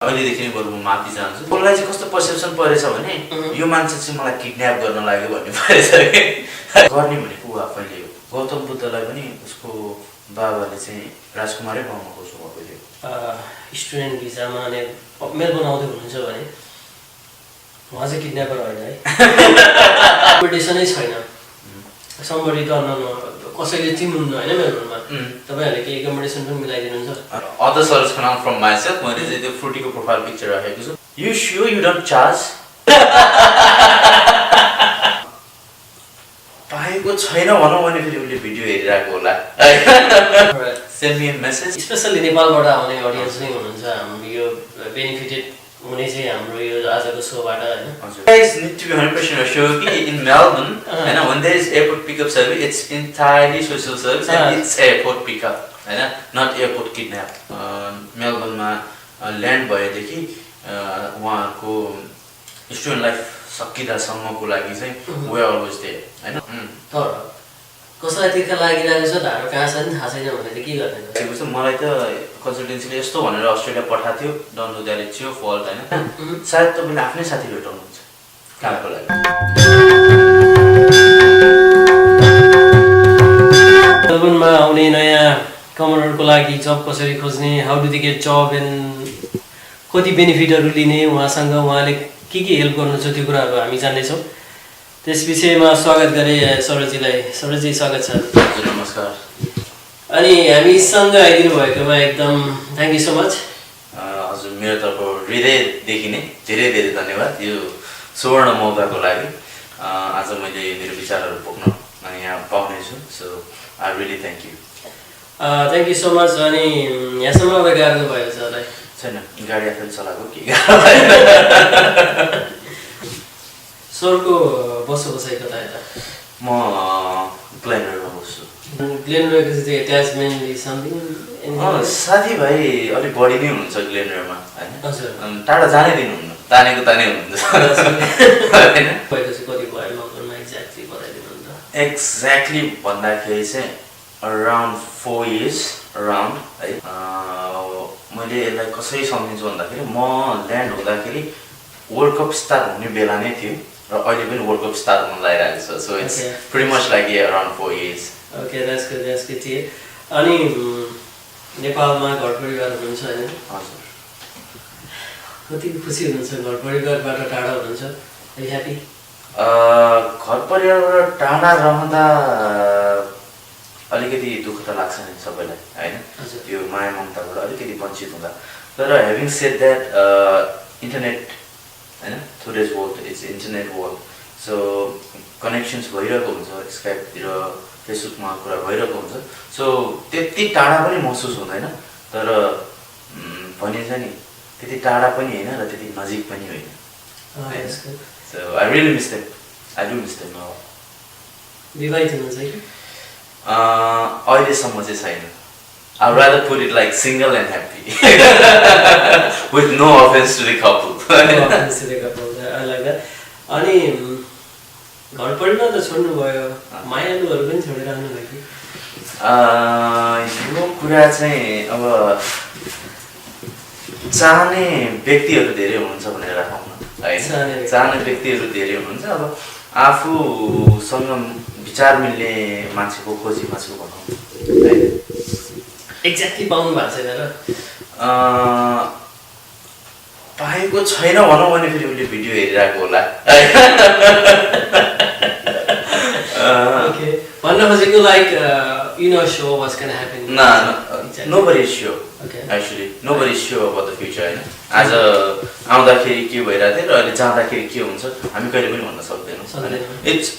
अहिलेदेखि बरु म माथि जान्छु। मलाई चाहिँ कस्तो पर्सेप्सन परेछ भने यो मान्छे चाहिँ मलाई किडन्याप गर्न लाग्यो भन्ने परेछ के गर्ने भनेको ऊ आफैले हो। गौतम बुद्धलाई पनि उसको बाबाले चाहिँ राजकुमारै बनाउनु खोज्नु भएको थियो। स्टुडेन्ट भिजामा अनि मेलबर्न आउँदै हुनुहुन्छ भने उहाँ चाहिँ किडन्यापर होइन है। कम्पिटिसनै छैन। समबडी त कसैले चिन्नुहुन्न होइन मेलबर्नमा। तपाईँहरूले केही कम्पिटिसन पनि मिलाइदिनुहुन्छ? Other Saroj Khanal from myself. मैले चाहिँ त्यो फ्रुटीको प्रोफाइल पिक्चर राखेको छु। You sure you don't charge? पाएको छैन भनौँ भने फेरि उसले भिडियो हेरिरहेको होला। Send me a message. Specially नेपालबाट आउने अडियन्स नै हुनुहुन्छ हाम्रो यो बेनिफिटेड हुने चाहिँ हाम्रो यो आजको सोबाट हैन। Guys need to be 100% sure कि in Melbourne हैन when there is airport pickup service it's entirely social service and it's airport pickup हैन not airport kidnap. मेलबर्नमा ल्यान्ड भएदेखि उहाँको स्टुडेन्ट लाइफ सकिदासम्मको लागि चाहिँ we are always there हैन। तर कसलाई तीर्थ लागिरहेको छ धारो कहाँ छ नि थाहा छैन भने त के गर्ने? त्यसो मलाई त कन्सल्टेन्सीले यस्तो भनेर अस्ट्रेलिया पठाएको थियो don't know that it's your fault हैन। सायद तपाईले आफ्नै साथी भेटाउनुहुन्छ कामको लागि। मेलबर्नमा आउने नयाँ कमररको लागि जब कसरी खोज्ने, how do they get job and कति बेनिफिटहरू लिने, उहाँसँग उहाँले के हेल्प गर्नुहुन्छ त्यो कुराहरू हामी जान्नेछौँ। त्यस विषयमा स्वागत गरे सरोजीलाई। सरोजी स्वागत छ। हजुर नमस्कार। अनि हामीसँग आइदिनु भएकोमा एकदम थ्याङ्क यू सो मच। हजुर मेरो तर्फबाट हृदयदेखि नै धेरै धेरै धन्यवाद यो सुवर्ण मौकाको लागि। आज मैले मेरो विचारहरू पोख्न अनि यहाँ पाउनेछु। So I really thank you. Thank you so much. अनि यहाँसम्म अब गाह्रो भयो सरलाई? छैन गाडी आफैले चलाएको के गाह्रो भएन। सरको बसोबसाइ कता यता? म ग्लेनरमा बस्छु। ग्लेनरमा चाहिँ एट्याचमेन्ट समथिङ साथीभाइ अलिक बढी नै हुनुहुन्छ ग्लेनरमा होइन। हजुर टाढा जानै दिनुहुन्न तानेको तानै हुनुहुन्छ होइन। पहिलो चाहिँ कति भयो लकडाउनमा एक्ज्याक्टली बताइदिनुहुन्छ? एक्ज्याक्टली भन्दाखेरि चाहिँ अराउन्ड 4 years अराउन्ड है। मैले यसलाई कसरी सम्झिन्छु भन्दाखेरि म ल्यान्ड हुँदाखेरि वर्ल्ड कप स्टार्ट हुने बेला नै थियो र अहिले पनि वर्ल्ड कप स्टार्ट हुन लागिरहेको छ। So it's pretty much like around 4 years। Okay that's good. अनि नेपालमा घर परिवार हुनुहुन्छ होइन? हजुर। कति खुसी हुनुहुन्छ घर परिवारबाट टाढा हुनुहुन्छ? Are happy? घर परिवारबाट टाढा रहँदा अलिकति दुःख त लाग्छ नि सबैलाई होइन। त्यो माया ममताबाट अलिकति वञ्चित हुँदा। तर हेभिङ सेड द्याट इन्टरनेट हैन today's world it's internet world. So connections भइरहेको हुन्छ स्काइपतिर फेसबुकमा कुरा भइरहेको हुन्छ। सो त्यति टाढा पनि महसुस हुँदैन। तर भनिन्छ नि त्यति टाढा पनि होइन र त्यति नजिक पनि होइन। So I really miss them. I do miss them. विवाहित हुनुहुन्छ कि? अहिलेसम्म चाहिँ छैन। I would rather put it like single and happy with no offense to the couple. No offense to the couple. I like that. अनि घर परिवार त छोड्नु भयो, मायालुहरू पनि छोडेर आउनु भयो कि? यो कुरा चाहिँ अब चाहने व्यक्तिहरू धेरै हुनुहुन्छ भनेर राखौँ न है। चाहने व्यक्तिहरू धेरै हुनुहुन्छ। अब आफूसँग विचार मिल्ने मान्छेको खोजीमा छु भनौँ है। एक्ज्याक्टली पाउनु भएको छैन र? पाएको छैन भनौँ भने फेरि उसले भिडियो हेरिरहेको होला। ओके भन्न खोजेको like you know sure what's going to happen? No, nobody is sure. Okay. Actually, nobody is sure about the future. हैन आज आउँदाखेरि के भइरहेको थियो र अहिले जाँदाखेरि के हुन्छ हामी कहिले पनि भन्न सक्दैनौँ। इट्स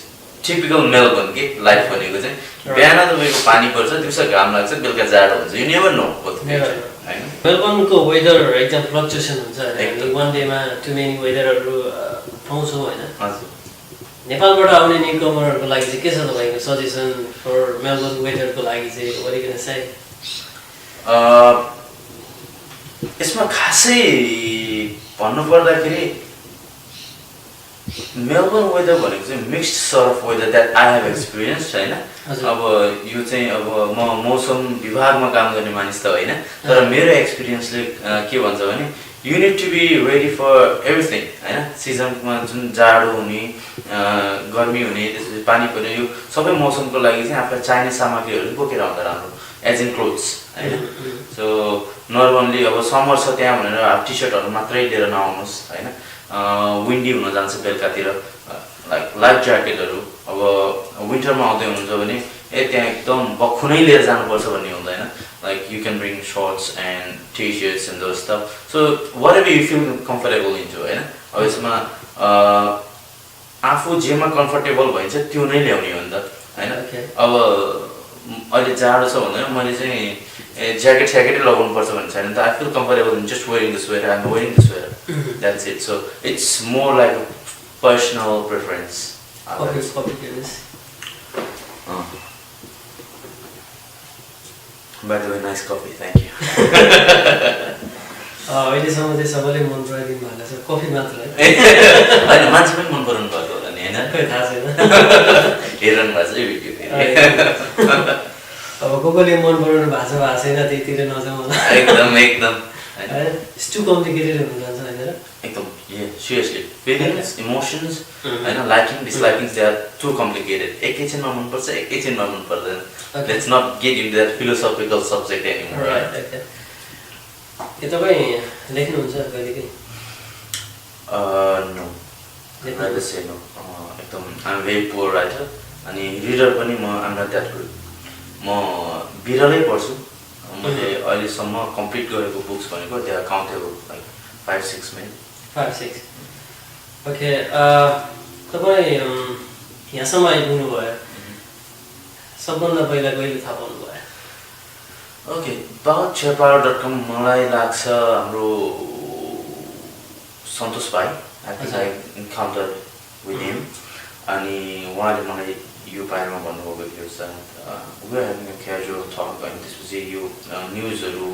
टिपिकल मेलबर्न के लाइफ भनेको चाहिँ बिहान तपाईँको पानी पर्छ, दिउँसो घाम लाग्छ, बेलुका जाडो हुन्छ। You never know what the future हैन। मेलबर्नको वेदर एकदम फ्लक्चुएसन हुन्छ हैन। वन डेमा टु मेनी वेदरहरू पाउँछौँ हैन। हजुर। नेपालबाट आउने न्युकमरहरूको लागि चाहिँ के छ तपाईँको सजेसन फर मेलबर्न वेदरको लागि चाहिँ? what are you going to say? यसमा खासै भन्नुपर्दाखेरि मेलबर्न वेदर भनेको चाहिँ mixed sort of weather that I have experience हैन। अब यो चाहिँ अब म मौसम विभागमा काम गर्ने मानिस त होइन, तर मेरो एक्सपिरियन्सले के भन्छ भने you need to be ready for everything हैन सिजनमा जुन जाडो हुने गर्मी हुने त्यसपछि पानी पर्ने यो सबै मौसमको लागि चाहिँ आफूलाई चाहिने सामग्रीहरू बोकेर आउँदा राम्रो एज इन क्लोथ्स हैन सो नर्मली अब समर छ त्यहाँ भनेर हाफ टी शर्टहरु मात्रै लिएर नआउनुस् हैन विन्डी हुन जान्छ बेलकातिर लाइक लाइफ ज्याकेटहरु अब विन्टरमा आउँदै हुनुहुन्छ भने त्यहाँ एकदम बखुनै लिएर जानुपर्छ भन्ने हुँदैन like you can bring shorts and t-shirts and those stuff so whatever you feel comfortable into हैन अब यसमा आफू जेमा कम्फर्टेबल भइन्छ त्यो नै ल्याउने हो नि त हैन अब अहिले जाडो छ भन्दा मैले चाहिँ ज्याकेट लगाउनु पर्छ भन्ने छैन त I feel comfortable in just wearing this sweater I'm wearing this sweater that's it so it's more like a personal preference By the way, nice coffee, thank you. अहिलेसम्म चाहिँ सबैले मन पराइदिनु भएको छ कफी मात्र है हैन मान्छे पनि मन पराउनु भएको होला नि हैन खै थाहा छैन हेर्नु भएको छ भिडियो अब कोले मन पराउनु भएको छैन त्यतिर नजाउँ होला एकदम It's too complicated हुन जान्छ हैन र एकदम seriously feelings emotions हैन liking dislikings they are too complicated एकैछिनमा मन पर्छ एकैछिनमा मन पर्दैन let's not get into that philosophical subject anymore right के तपाई लेख्नुहुन्छ कहिलेकै no I just say no एकदम I'm very poor writer अनि reader पनि म I'm not that good म बिरलै पढ्छु मैले अहिलेसम्म कम्प्लिट गरेको बुक्स भनेको they are countable like 5-6 men 5-6 okay तपाई यहाँसम्म आइपुग्नु भयो सबभन्दा पहिला कहिले थाहा पाउनु भयो ओके about cheparo.com मलाई लाग्छ हाम्रो सन्तोष भाइ I think I encountered with him अनि उहाँले मलाई यो बारेमा भन्नुभएको थियो sir we are having a casual talk अनि त्यसपछि यो न्यूजहरु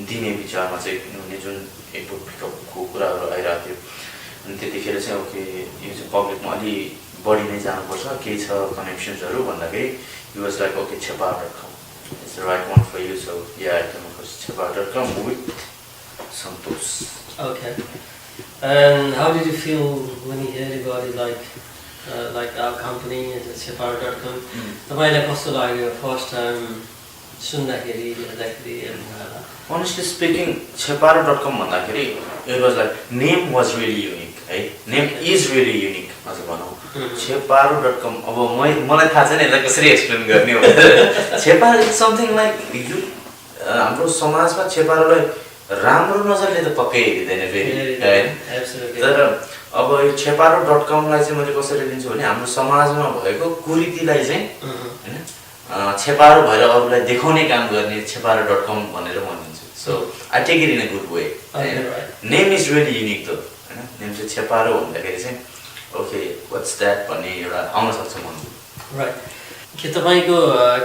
दिने विचारमा चाहिँ हुने जुन इनपुट पिकअपको कुराहरु आइरहेको थियो अनि त्यतिखेर चाहिँ ओके यो चाहिँ पब्लिकमा अलि बढी नै जानुपर्छ के छ कनेक्सन्सहरु भन्दाखेरि he was like okay cheparo.com it's the right one for you so yeah I came across cheparo.com with Santosh okay and how did you feel when you heard about it like our company is cheparo.com तपाईलाई कस्तो लाग्यो first time सुन्दाखेरि हेर्दाखेरि honestly speaking cheparo.com भन्दाखेरि it was like name was really unique है name is really unique अझ भनौं cheparo.com अब मलाई थाहा छैन यसलाई कसरी एक्सप्लेन गर्ने हो cheparo is something like you हाम्रो समाजमा cheparo-लाई राम्रो नजरले त पक्कै हेरिदैन फेरि हैन तर अब यो cheparo.com लाई चाहिँ मैले कसरी लिन्छु भने हाम्रो समाजमा भएको कुरीतिलाई चाहिँ हैन छेपारो भएर अरूलाई देखाउने काम गर्ने cheparo.com भनेर म लिन्छु so I take it in a good way name is really unique though हैन नेम चाहिँ छेपारो भन्दाखेरि चाहिँ okay what's that भन्ने एउटा आउन सक्छ मन राइट के तपाईको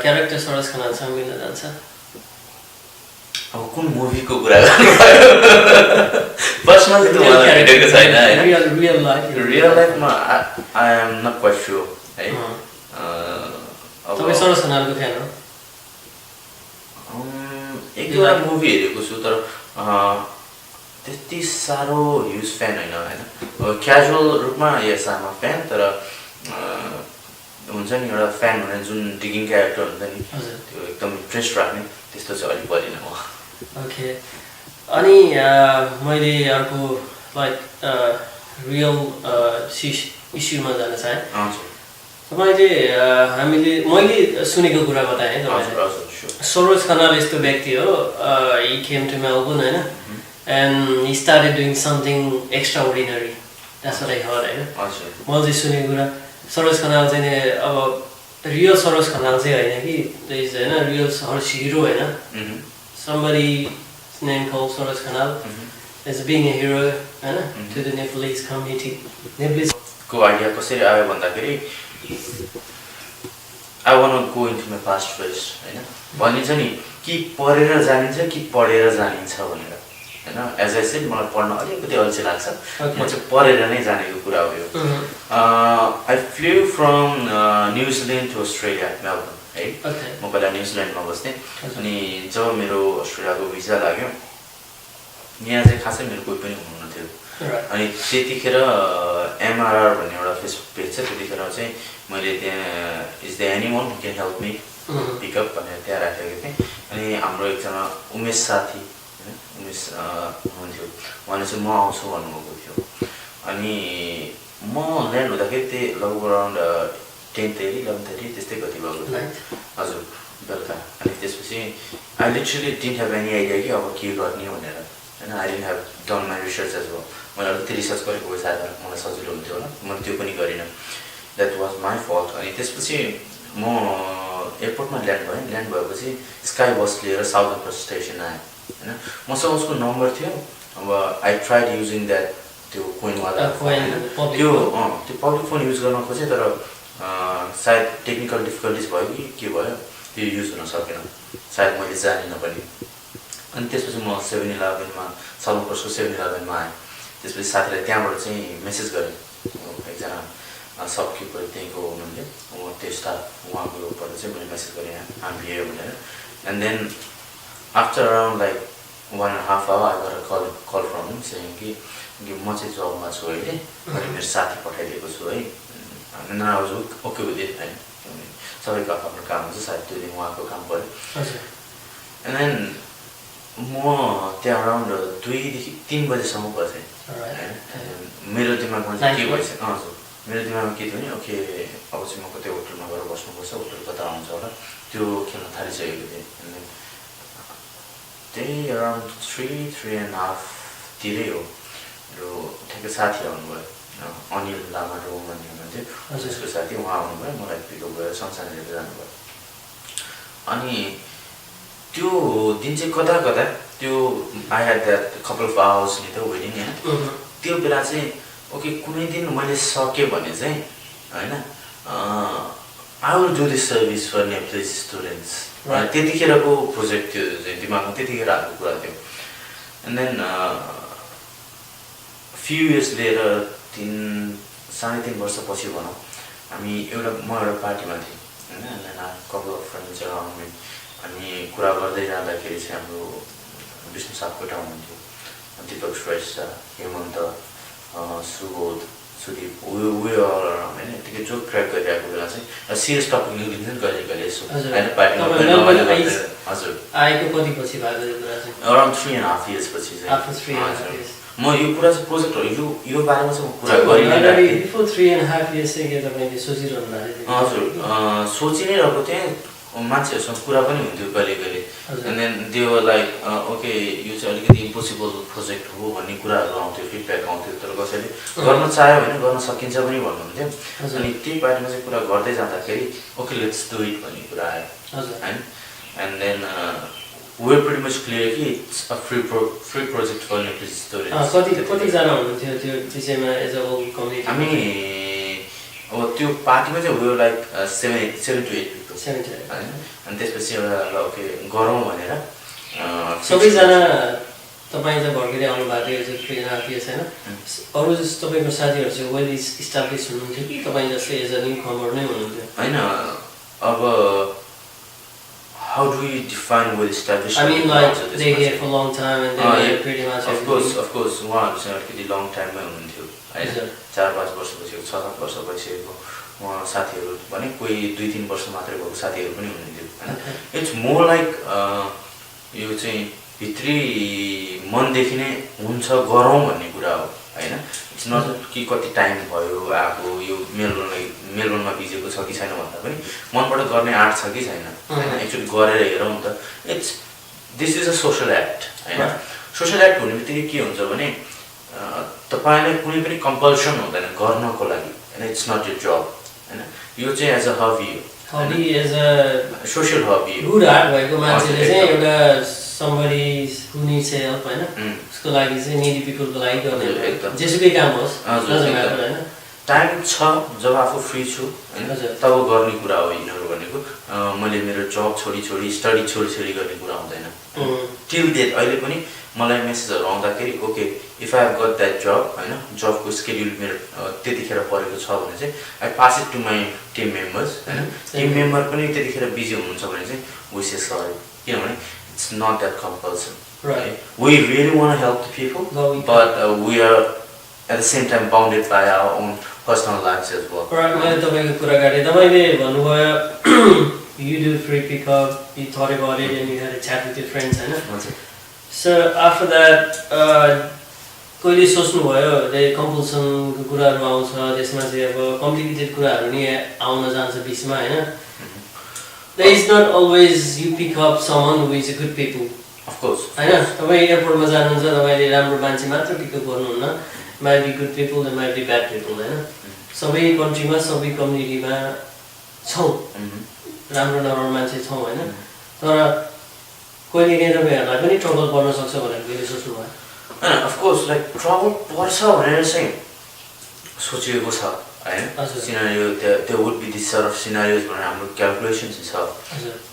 क्यारेक्टर सरोज खनाल सँग मिल्न जान्छ अब कुन मुभीको कुरा गर्नुभयो पर्सनली त मलाई भेटेको छैन हैन रियल लाइफमा I am not quite sure है तपाई सरोज खनालको फ्यान हो एक दुईवटा मुभी हेरेको छु तर त्यति सारो ह्युज फ्यान हैन हैन क्याजुअल रूपमा यस आम अ फ्यान तर हुन्छ नि एउटा फ्यान भने जुन डिगिङ क्यारेक्टर हुन्छ नि त्यो एकदम इन्ट्रेस्ट राख्ने त्यस्तो चाहिँ अलि परिन म ओके अनि मैले अर्को लाइक रियल इस्युमा जान चाहे तपाईले हामीले मैले सुनेको कुरा बताएँ तपाईलाई सरोज खनाल यस्तो व्यक्ति हो he came to Melbourne हैन and he started doing something extraordinary that's what I heard हैन मैले चाहिँ सुनेको कुरा सरोज खनाल चाहिँ अब रियल सरोज खनाल चाहिँ हैन कि there is हैन रियल सरोज हिरो हैन somebody's name called Saroj Khanal as being a hero to the Nepalese community. Nepalese को आइडिया कसरी आयो भन्दाखेरि I want to go into my past first हैन भनिन्छ नि कि पढेर जानिन्छ कि पढेर जानिन्छ भनेर हैन एज आई सेड मलाई पढ्न अलिकति अल्छी लाग्छ म चाहिँ पढेर नै जानेको कुरा हो यो I flew from New Zealand to Australia Melbourne है म पहिला न्युजिल्यान्डमा बस्थे अनि जब मेरो अस्ट्रेलियाको भिजा लाग्यो यहाँ चाहिँ खासै मेरो कोही पनि हुनुहुन्न थियो अनि त्यतिखेर एमआरआर भन्ने एउटा फेसबुक पेज छ त्यतिखेर चाहिँ मैले त्यहाँ is the anyone who can help me pickup भनेर त्यहाँ राखेको थिएँ अनि हाम्रो एकजना उमेश साथी होइन उमेश हुनुहुन्थ्यो उहाँले चाहिँ म आउँछु भन्नुभएको थियो अनि म ल्यान्ड हुँदाखेरि त्यही लगभग अराउन्ड 10:30 11:30 त्यस्तै कति भएको थियो हजुर बेलुका अनि त्यसपछि I literally didn't have any idea कि अब के गर्ने भनेर होइन I didn't have done my research as well मैले अलिकति रिसर्च गरेको भए सायद मलाई सजिलो हुन्थ्यो होला मैले त्यो पनि गरिनँ द्याट वाज माई फल्ट अनि त्यसपछि म एयरपोर्टमा ल्यान्ड भएपछि स्काई बस लिएर साउदर्न बस स्टेसन आएँ होइन मसँग उसको नम्बर थियो अब आई ट्राइड युजिङ द्याट त्यो कोइनवाला त्यो पब्लिक फोन युज गर्न खोजेँ तर सायद टेक्निकल डिफिकल्टिज भयो कि के भयो त्यो युज हुन सकेन सायद मैले जानिनँ पनि अनि त्यसपछि म 7-Eleven साउदर्न बसको 7-Eleven आएँ त्यसपछि साथीलाई त्यहाँबाट चाहिँ मेसेज गरेँ एकजना सबकिपर त्यहीँको हुनुहुन्थ्यो त्यो स्टाफ उहाँकोबाट चाहिँ मैले मेसेज गरेँ आम हियर भनेर and then after around like 1.5 hour I got a call from him saying कि म चाहिँ जबमा छु अहिले मैले मेरो साथी पठाइदिएको छु है and I was okay with it होइन सबैको आफ्नो काम हुन्छ सायद त्यो दिन उहाँको काम पऱ्यो एन्ड देन म त्यहाँ अराउन्ड 2 देखि 3 बजेसम्म बसेँ होइन मेरो दिमागमा चाहिँ के भएछ हजुर मेरो दिमागमा के थियो भने ओके अब चाहिँ म कतै होटलमा गएर बस्नुपर्छ होटल कता आउँछ होला त्यो खेल्न थालिसकेको थिएँ त्यही अराउन्ड 3.5 तिरै हो र ठ्याक्कै साथी आउनुभयो अनिल लामा रोम भन्ने हुनुहुन्थ्यो उसको साथी उहाँ आउनुभयो मलाई पिकअप गरेर संसार लिएर जानुभयो अनि त्यो दिन चाहिँ कता त्यो I had that couple of hours नि त वेडिङ होइन त्यो बेला चाहिँ ओके कुनै दिन मैले सकेँ भने चाहिँ होइन I will do this service for Nepalese students त्यतिखेरको प्रोजेक्ट थियो चाहिँ दिमागमा त्यतिखेर आएको कुरा थियो एन्ड देन फ्यु इयर्स लिएर 3.5 वर्षपछि भनौँ हामी म एउटा पार्टीमा थिएँ होइन and then couple of friends around me अनि कुरा गर्दै जाँदाखेरि चाहिँ हाम्रो विष्णु सापकोटा हुनुहुन्थ्यो दीपक श्रेष्ठ हेमन्त सुबोध सुदीप उयो होइन यतिकै जो क्र्याक गरिरहेको बेला चाहिँ सिरियस टपिक निक्लिन्छ नि कहिले कहिले यसो होइन पार्टीमा हजुर आएको कति पछि भएको कुरा चाहिँ अराउन्ड 3.5 years पछि चाहिँ म यो कुरा चाहिँ प्रोजेक्ट हो यो बारेमा चाहिँ म कुरा गरिरहेको थिएँ बिफोर 3.5 years चाहिँ के तपाईँले सोचिरहनु भएको थियो हजुर सोचि नै रहेको थिएँ मान्छेहरूसँग कुरा पनि हुन्थ्यो कहिले कहिले and then they were like okay यो चाहिँ अलिकति इम्पोसिबल प्रोजेक्ट हो भन्ने कुराहरू आउँथ्यो फिडब्याक आउँथ्यो तर कसैले गर्न चाह्यो भने गर्न सकिन्छ पनि भन्नुहुन्थ्यो अनि त्यही बारेमा चाहिँ कुरा गर्दै जाँदाखेरि ओके लेट्स डु इट भन्ने कुरा आयो होइन and then we're pretty much clear कि it's a free project for Nepalese students कतिजना हुनुहुन्थ्यो त्यो विषयमा एज अ होल कम्युनिटी हामी अब त्यो पार्टीमा चाहिँ उयो लाइक 7 to 8 people होइन अनि त्यसपछि एउटा ल ओके गरौँ भनेर सबैजना तपाईँ चाहिँ भर्खरै आउनु भएको थियो 3.5 years होइन अरू तपाईँको साथीहरू चाहिँ वेल इस्टाब्लिस हुनुहुन्थ्यो कि तपाईँ जस्तै एज अ न्यू कमर नै हुनुहुन्थ्यो होइन अब how do we define well established? I mean, like they here for a long time and they pretty much. Of course. उहाँहरू चाहिँ अलिकति लङ टाइममै हुनुहुन्थ्यो होइन 4-5 वर्ष भइसक्यो 6-7 वर्ष भइसकेको उहाँ साथीहरू भने कोही 2-3 वर्ष मात्रै भएको साथीहरू पनि हुनुहुन्थ्यो होइन इट्स मोर लाइक यो चाहिँ भित्री मनदेखि नै हुन्छ गरौँ भन्ने कुरा हो होइन इट्स नट कि कति टाइम भयो आएको यो मेलबर्नमा भिजेको छ कि छैन भन्दा पनि मनबाट गर्ने आँट छ कि छैन होइन एक्चुअली गरेर हेरौँ त it's this is a social act होइन सोसल एक्ट हुने बित्तिकै के हुन्छ भने तपाईँलाई कुनै पनि कम्पल्सन हुँदैन गर्नको लागि होइन इट्स नट यर जब होइन यो चाहिँ एज अ हबी हो as a social hobby good heart भएको मान्छेले चाहिँ एउटा somebody who needs help होइन उसको लागि चाहिँ needy people को लागि गर्ने जेसुकै काम होस् होइन टाइम छ जब आफू फ्री छु होइन तब गर्ने कुरा हो यिनीहरू भनेको मैले मेरो जब छोडी स्टडी छोडी गर्ने कुरा हुँदैन टिल डेट अहिले पनि मलाई मेसेजहरू आउँदाखेरि okay if I have got that job होइन जबको स्केड्युल मेरो त्यतिखेर परेको छ भने चाहिँ I pass it to my team members होइन टिम मेम्बर पनि त्यतिखेर बिजी हुनुहुन्छ भने चाहिँ विसेस सरी किनभने it's not that compulsion Right. We really want to help the people, but we are at the same time bounded by our own personal lives as well. Right. मैले तपाईको कुरा काटे तपाईले भन्नुभयो you do free pickup, you thought about it and you had a chat with your friends, हैन? So after that कहिले सोच्नु भयो रे कम्पल्सन को कुराहरु आउँछ त्यसमा चाहिँ अब कम्प्लिकेटेड कुराहरु नि आउन जान्छ बीचमा हैन? There is not always you pick up someone who is a good people. Of course. हैन? तपाई एयरपोर्टमा जानुहुन्छ तपाईले राम्रो मान्छे मात्र पिकअप गर्नुहुन्न. Might be good people, there might be bad people, हैन? सबै कन्ट्रीमा सबै कम्युनिटीमा छौ राम्रो नराम्रो मान्छे छौ हैन? तर कहिले कहिले तपाईहरुलाई पनि ट्रबल पर्न सक्छ भनेर कहिले सोच्नु भयो? हैन, of course, like ट्रबल पर्छ भनेर चाहिँ सोचिएको छ हैन? Scenario there would be this sort of scenarios भनेर हाम्रो क्याल्कुलेशन्स छ.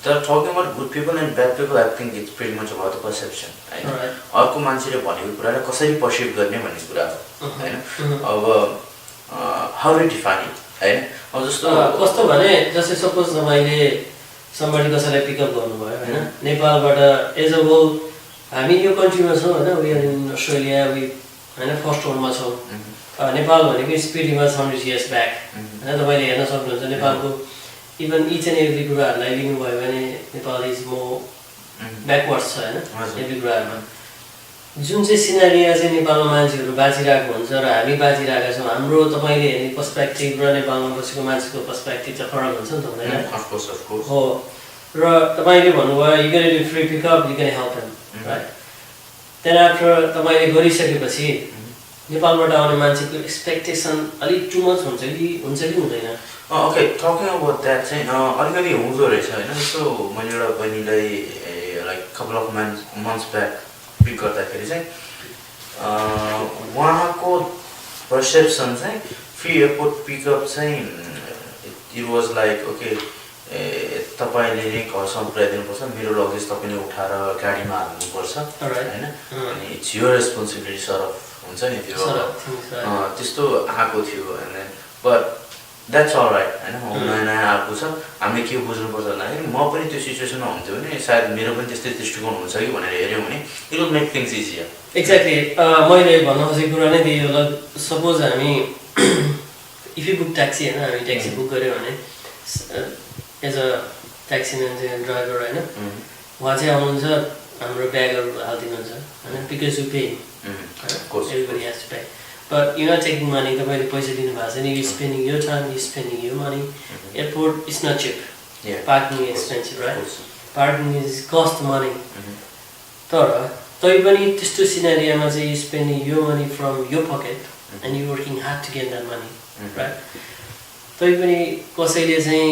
तर talking about good people and bad people, I think it's pretty much about the perception. हैन? अर्को मान्छेले भनेको कुरालाई कसरी पर्सिभ गर्ने भन्ने कुरा हो हैन? अब how to define it हैन? अब जस्तो कस्तो भने जस्तै सपोज तपाईले somebody कसैलाई पिकअप गर्नुभयो हैन? नेपालबाट एज अ होल हामी यो कन्ट्रीमा छौं हैन? We are in Australia, we हैन फर्स्ट वर्ल्डमा छौं. नेपाल भनेको स्पिडी मच 100 years back हैन? तपाईले हेर्न सक्नुहुन्छ नेपालको इभन इच एन्ड एभ्री कुराहरुलाई लिनु भयो भने नेपाल इज मोर ब्याकवर्ड्स छ हैन? एभ्री कुराहरुमा जुन चाहिँ सिनारियो चाहिँ नेपालमा मान्छेहरु बाजिरहेको हुन्छ र हामी बाजिरहेका छौं हाम्रो तपाईले हेर्ने पर्सपेक्टिभ र नेपालमा बसेको मान्छेको पर्सपेक्टिभ चाहिँ फरक हुन्छ नि त हुँदैन? Of course. हो र तपाईले भन्नुभयो you can do free pickup, you can help them, right? Then after तपाईले गरिसकेपछि नेपालबाट आउने मान्छेको एक्सपेक्टेसन अलि टु मच हुन्छ कि हुँदैन? Okay, talking about that चाहिँ अलिकति हुँदो रहेछ हैन? जस्तो मैले एउटा बहिनीलाई like couple of months back pick गर्दाखेरि चाहिँ उहाँको पर्सेप्सन चाहिँ फ्री एयरपोर्ट पिकअप चाहिँ इट वाज लाइक ओके तपाईले नै घरसम्म पुर्याइदिनुपर्छ, मेरो लगेज तपाईले उठाएर गाडीमा हाल्नुपर्छ हैन? अनि it's your responsibility sort of हुन्छ नि त्यो त्यस्तो आएको थियो हैन? बट द्याट्स अल राइट हैन? नयाँ नयाँ आएको छ, हामीले के बुझ्नुपर्छ भन्दाखेरि म पनि त्यो सिचुएसनमा हुन्थ्यो भने सायद मेरो पनि त्यस्तै दृष्टिकोण हुन्छ कि भनेर हेऱ्यौँ भने it will make things easier. Exactly मैले भन्न खोजेको कुरा नै त्यही हो. सपोज हामी इफ यु बुक ट्याक्सी हैन? हामी ट्याक्सी बुक गर्यो भने एज अ ट्याक्सी मान्छे ड्राइभर हैन? उहाँ चाहिँ आउनुहुन्छ हाम्रो ब्यागहरु हाल्दिनुहुन्छ हैन? Because you pay everybody has to pay. But you're not taking money, तपाईले पैसा दिनु भएको छैन, you're spending your time, you're spending your money. Airport is not cheap. Parking is expensive, right? Parking is cost money. तर तै पनि त्यस्तो सिनारियोमा चाहिँ you spending your money from your pocket and you working hard to get that money, right? तै पनि कसैले चाहिँ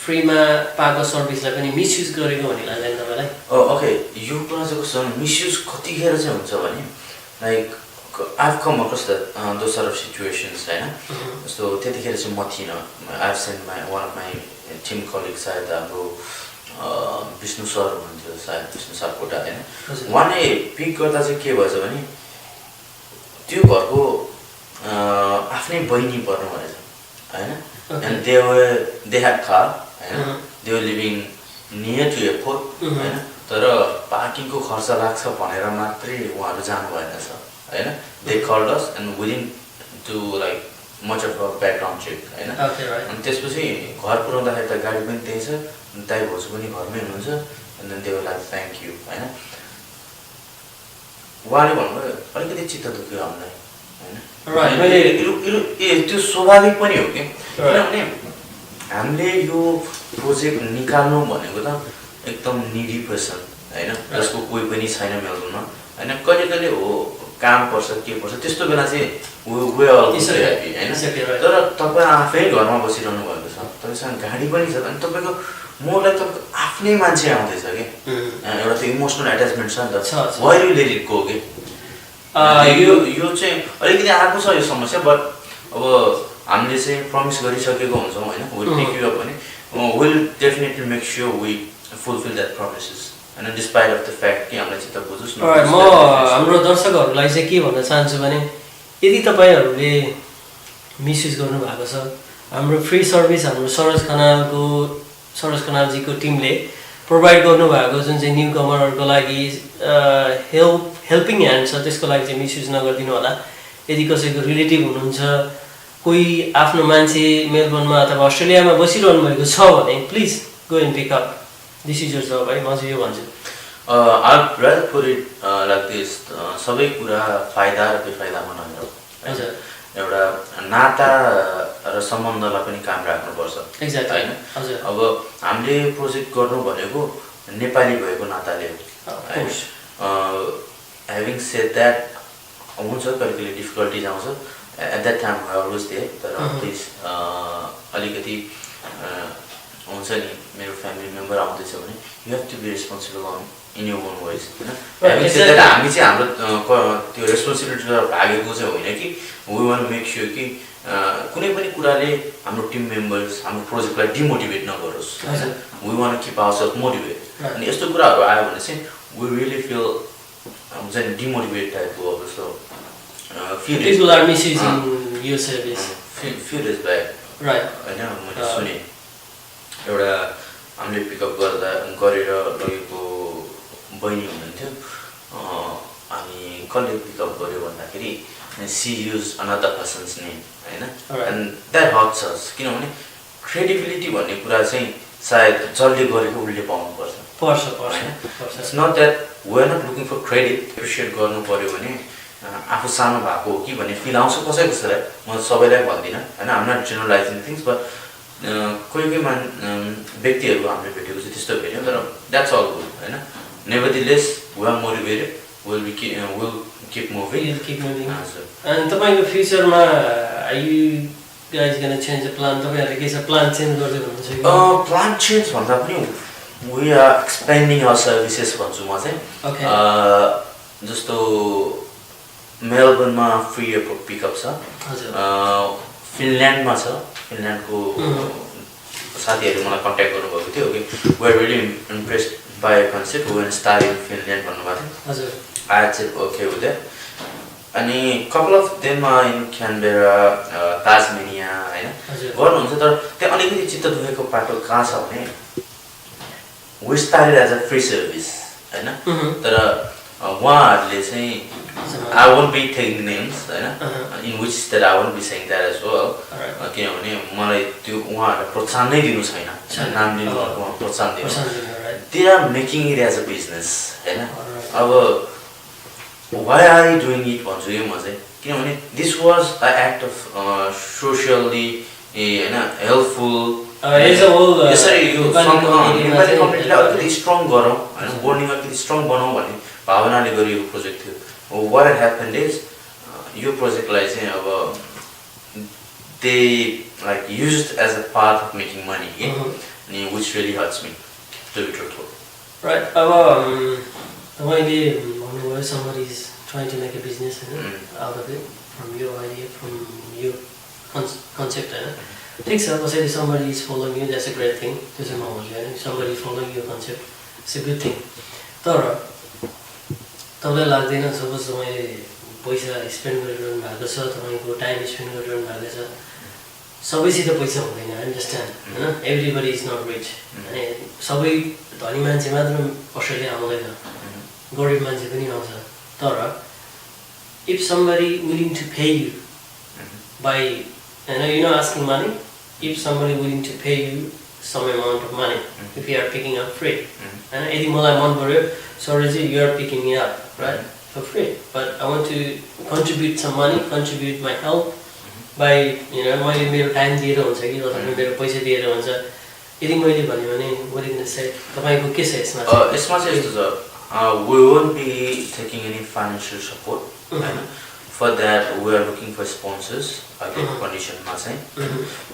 फ्रीमा पाएको सर्भिसलाई पनि मिसयुज गरेको भन्ने लाग्दैन तपाईलाई? ओके, यो कुरा चाहिँ कस्तो मिसयुज कतिखेर चाहिँ हुन्छ भने like I've come across those sort of situations हैन? So त्यतिखेर चाहिँ म थिइनँ. I've sent one of my team colleagues सायद हाम्रो विष्णु सर हुनुहुन्थ्यो, सायद विष्णु सापकोटा हैन? उहाँले पिक गर्दा चाहिँ के भएछ भने त्यो घरको आफ्नै बहिनी पर्नु भएछ हैन? And they had car हैन? They were living near to airport हैन? तर पार्किङको खर्च लाग्छ भनेर मात्रै उहाँहरु जानु भएन छ हैन? They called us and we didn't do like much of a background check हैन? अनि त्यसपछि घर पुर्याउँदाखेरि त गाडी पनि त्यही छ, दाइ भाउजू पनि घरमै हुनुहुन्छ. And then they were like thank you हैन? उहाँले भन्नुभयो अलिकति चित्त दुख्यो हामीलाई हैन? त्यो स्वाभाविक पनि हो कि किनभने हामीले यो प्रोजेक्ट निकाल्नु भनेको त एकदम निडी पर्सन हैन? जसको कोही पनि छैन मेलबर्नमा हैन? कहिले कहिले हो काम पर्छ के पर्छ त्यस्तो बेला चाहिँ वे अल ह्यापी हैन? तर तपाईँ आफै घरमा बसिरहनु भएको छ, तपाईसँग गाडी पनि छ, अनि तपाईको मोरलाई तपाईको आफ्नै मान्छे आउँदैछ के एउटा त्यो इमोसनल एट्याचमेन्ट छ नि त. Why you let it go के यो चाहिँ अलिकति आएको छ यो समस्या. बट अब हामीले चाहिँ प्रमिस गरिसकेको हुन्छौँ हैन? विल टेक यु अप भने will definitely make sure we fulfil that promises हैन? डिस्पाइट अफ द फ्याक्ट कि हामीलाई चित्त बुझोस् न. म हाम्रो दर्शकहरूलाई चाहिँ के भन्न चाहन्छु भने यदि तपाईहरुले मिसयुज गर्नु भएको छ हाम्रो फ्री सर्भिस हाम्रो सरोज खनालजीको टिमले प्रोभाइड गर्नुभएको जुन चाहिँ न्यू कमरहरूको लागि हेल्पिङ ह्यान्ड छ त्यसको लागि चाहिँ मिसयुज नगरिदिनु होला। यदि कसैको रिलेटिभ हुनुहुन्छ, कोही आफ्नो मान्छे मेलबर्नमा अथवा अस्ट्रेलियामा बसिरहनु भएको छ भने please go and pick up, this is your job है, म चाहिँ यो भन्छु। I'd rather put it like this, सबै कुरा फाइदा र बेफाइदामा नहेरौँ। हजुर, एउटा नाता र सम्बन्धलाई पनि काम राख्नुपर्छ। एक्ज्याक्टली हैन? हजुर, अब हामीले प्रोजेक्ट गर्नु भनेको नेपाली भएको नाताले ह्याभिङ सेड द्याट हुन्छ कहिले कहिले डिफिकल्टिज आउँछ, at that time I always there, तर प्लिज अलिकति हुन्छ नि मेरो फ्यामिली मेम्बर आउँदैछ भने you have to be responsible on in your own ways होइन। ह्याभिङ सेड द्याट हामी चाहिँ हाम्रो त्यो रेस्पोन्सिबिलिटी भागेको चाहिँ होइन कि वी वान्ट मेक स्योर कि कुनै पनि कुराले हाम्रो टिम मेम्बर्स हाम्रो प्रोजेक्टलाई डिमोटिभेट नगरोस्। We want keep ourselves motivate. अनि यस्तो कुराहरू आयो भने चाहिँ वी रियली फिल हुन्छ नि डिमोटिभेट टाइपको अब जस्तो people are misusing your service. few days back Right. होइन मैले सुने एउटा हामीले पिकअप गरेर लगेको बहिनी हुनुहुन्थ्यो, अनि कसले पिकअप गर्यो भन्दाखेरि she use another person's name होइन, एन्ड द्याट हर्ट्स अस। किनभने क्रेडिबिलिटी भन्ने कुरा चाहिँ सायद जसले गरेको उसले पाउनुपर्छ होइन। It's not that we are not looking for credit, appreciate गर्नु पऱ्यो भने आफू सानो भएको हो कि भन्ने फिल आउँछ कसै कसैलाई, म सबैलाई भन्दिनँ होइन, आम नट जेनरलाइजिङ थिङ्स, बट कोही कोही व्यक्तिहरू हामीले भेटेको चाहिँ त्यस्तो भेट्यौँ, तर द्याट्स अल गुड होइन। Nevertheless we are motivated, will keep moving. अनि तपाईँको फ्युचरमा you guys gonna change the plan, तपाईँहरूले के छ प्लान चेन्ज गर्दै हुनुहुन्छ कि? प्लान चेन्ज भन्दा पनि we are expending our services भन्छु म चाहिँ। जस्तो मेलबर्नमा फ्री एयरपोर्ट पिकअप छ, फिनल्यान्डमा छ, फिनल्यान्डको साथीहरूले मलाई कन्ट्याक्ट गर्नुभएको थियो कि we are really impressed by concept, we want start in Finland भन्नुभएको थियो। आई चाहिँ ओके विथ द्याट। अनि कपाल अफ देममा इन क्यानबेरा, ताजमेनिया होइन गर्नुहुन्छ, तर त्यहाँ अलिकति चित्त दुखेको पाटो कहाँ छ भने we started as a free service होइन, तर उहाँहरूले चाहिँ I won't be taking names होइन, in which that I won't be saying that as well, किनभने मलाई त्यो उहाँहरूलाई प्रोत्साहन नै दिनु छैन, नाम लिनु प्रोत्साहन दिनु, they are making it as a business होइन। अब why are you doing it भन्छु यो म चाहिँ, किनभने this was an act of socially होइन हेल्पफुल, यसरी यो नेपाली कम्युनिटीलाई अलिकति स्ट्रङ गरौँ होइन, बोर्डिङ अलिकति स्ट्रङ बनाऊ भन्ने भावनाले गरिएको प्रोजेक्ट थियो। What had happened is यो प्रोजेक्टलाई चाहिँ अब they like used as a part of making money, which really hurts me to be truthful. Right. अब तपाईँले भन्नुभयो somebody is trying to make a business out of it from your idea, from your concept होइन, ठिक छ। कसैले somebody is following you, that's a great thing, त्यो चाहिँ म भन्छु होइन, somebody following your concept, it's a good thing। तर तपाईँलाई लाग्दैन सपोज तपाईँले पैसा स्पेन्ड गरिरहनु भएको छ, तपाईँको टाइम स्पेन्ड गरिरहनु भएको छ, सबैसित पैसा हुँदैन, अन्डरस्ट्यान्ड होइन, एभ्रिबडी इज नट रिच होइन, सबै धनी मान्छे मात्र अस्ट्रेलिया आउँदैन, गरिब मान्छे पनि आउँछ। तर if somebody willing to pay you by होइन, you know asking money, if somebody willing to pay you some amount of money, if you are picking up free, and यदि मलाई मन पर्यो Sarojji, you are picking me up right for free, but I want to contribute some money, contribute my help by मैले मेरो time दिएर हुन्छ कि अथवा मेरो पैसा दिएर हुन्छ, यदि मैले भन्यो भने what is the say तपाईको के छ यसमा? यसमा चाहिँ यस्तो छ, we won't be taking any financial support होइन, for that we are looking for sponsors again conditionमा चाहिँ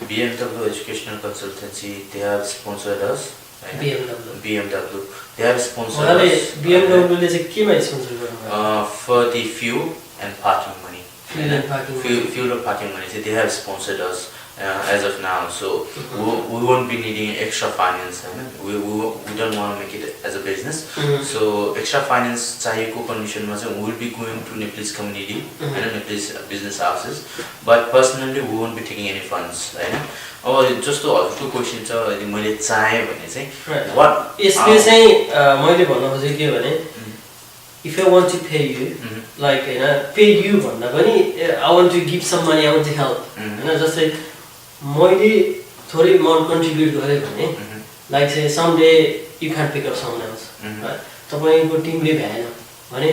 BMW educational consultancy, they have sponsored us. BMW they have sponsored us. BMW ले चाहिँ केमा स्पोन्सर गर्नुभयो? For the fuel and parking money. Fuel and parking money चाहिँ they have sponsored us as of now. So we won't be needing extra finance. We don't want to make it as a business. So extra finance चाहिएको condition मा चाहिँ we will be going to Nepalese community and Nepalese business houses. But personally we won't be taking any funds. अब जस्तो हजुरको question छ यदि मैले चाहे भने चाहिँ what यसले चाहिँ मैले भन्न खोजेको के भने if I want to pay you like pay you भन्दा पनि I want to give some money, I want to help जस्तै मैले थोरै amount contribute गरे भने like say someday you can't pick up someone else right तपाईको टिमले भ्याएन भने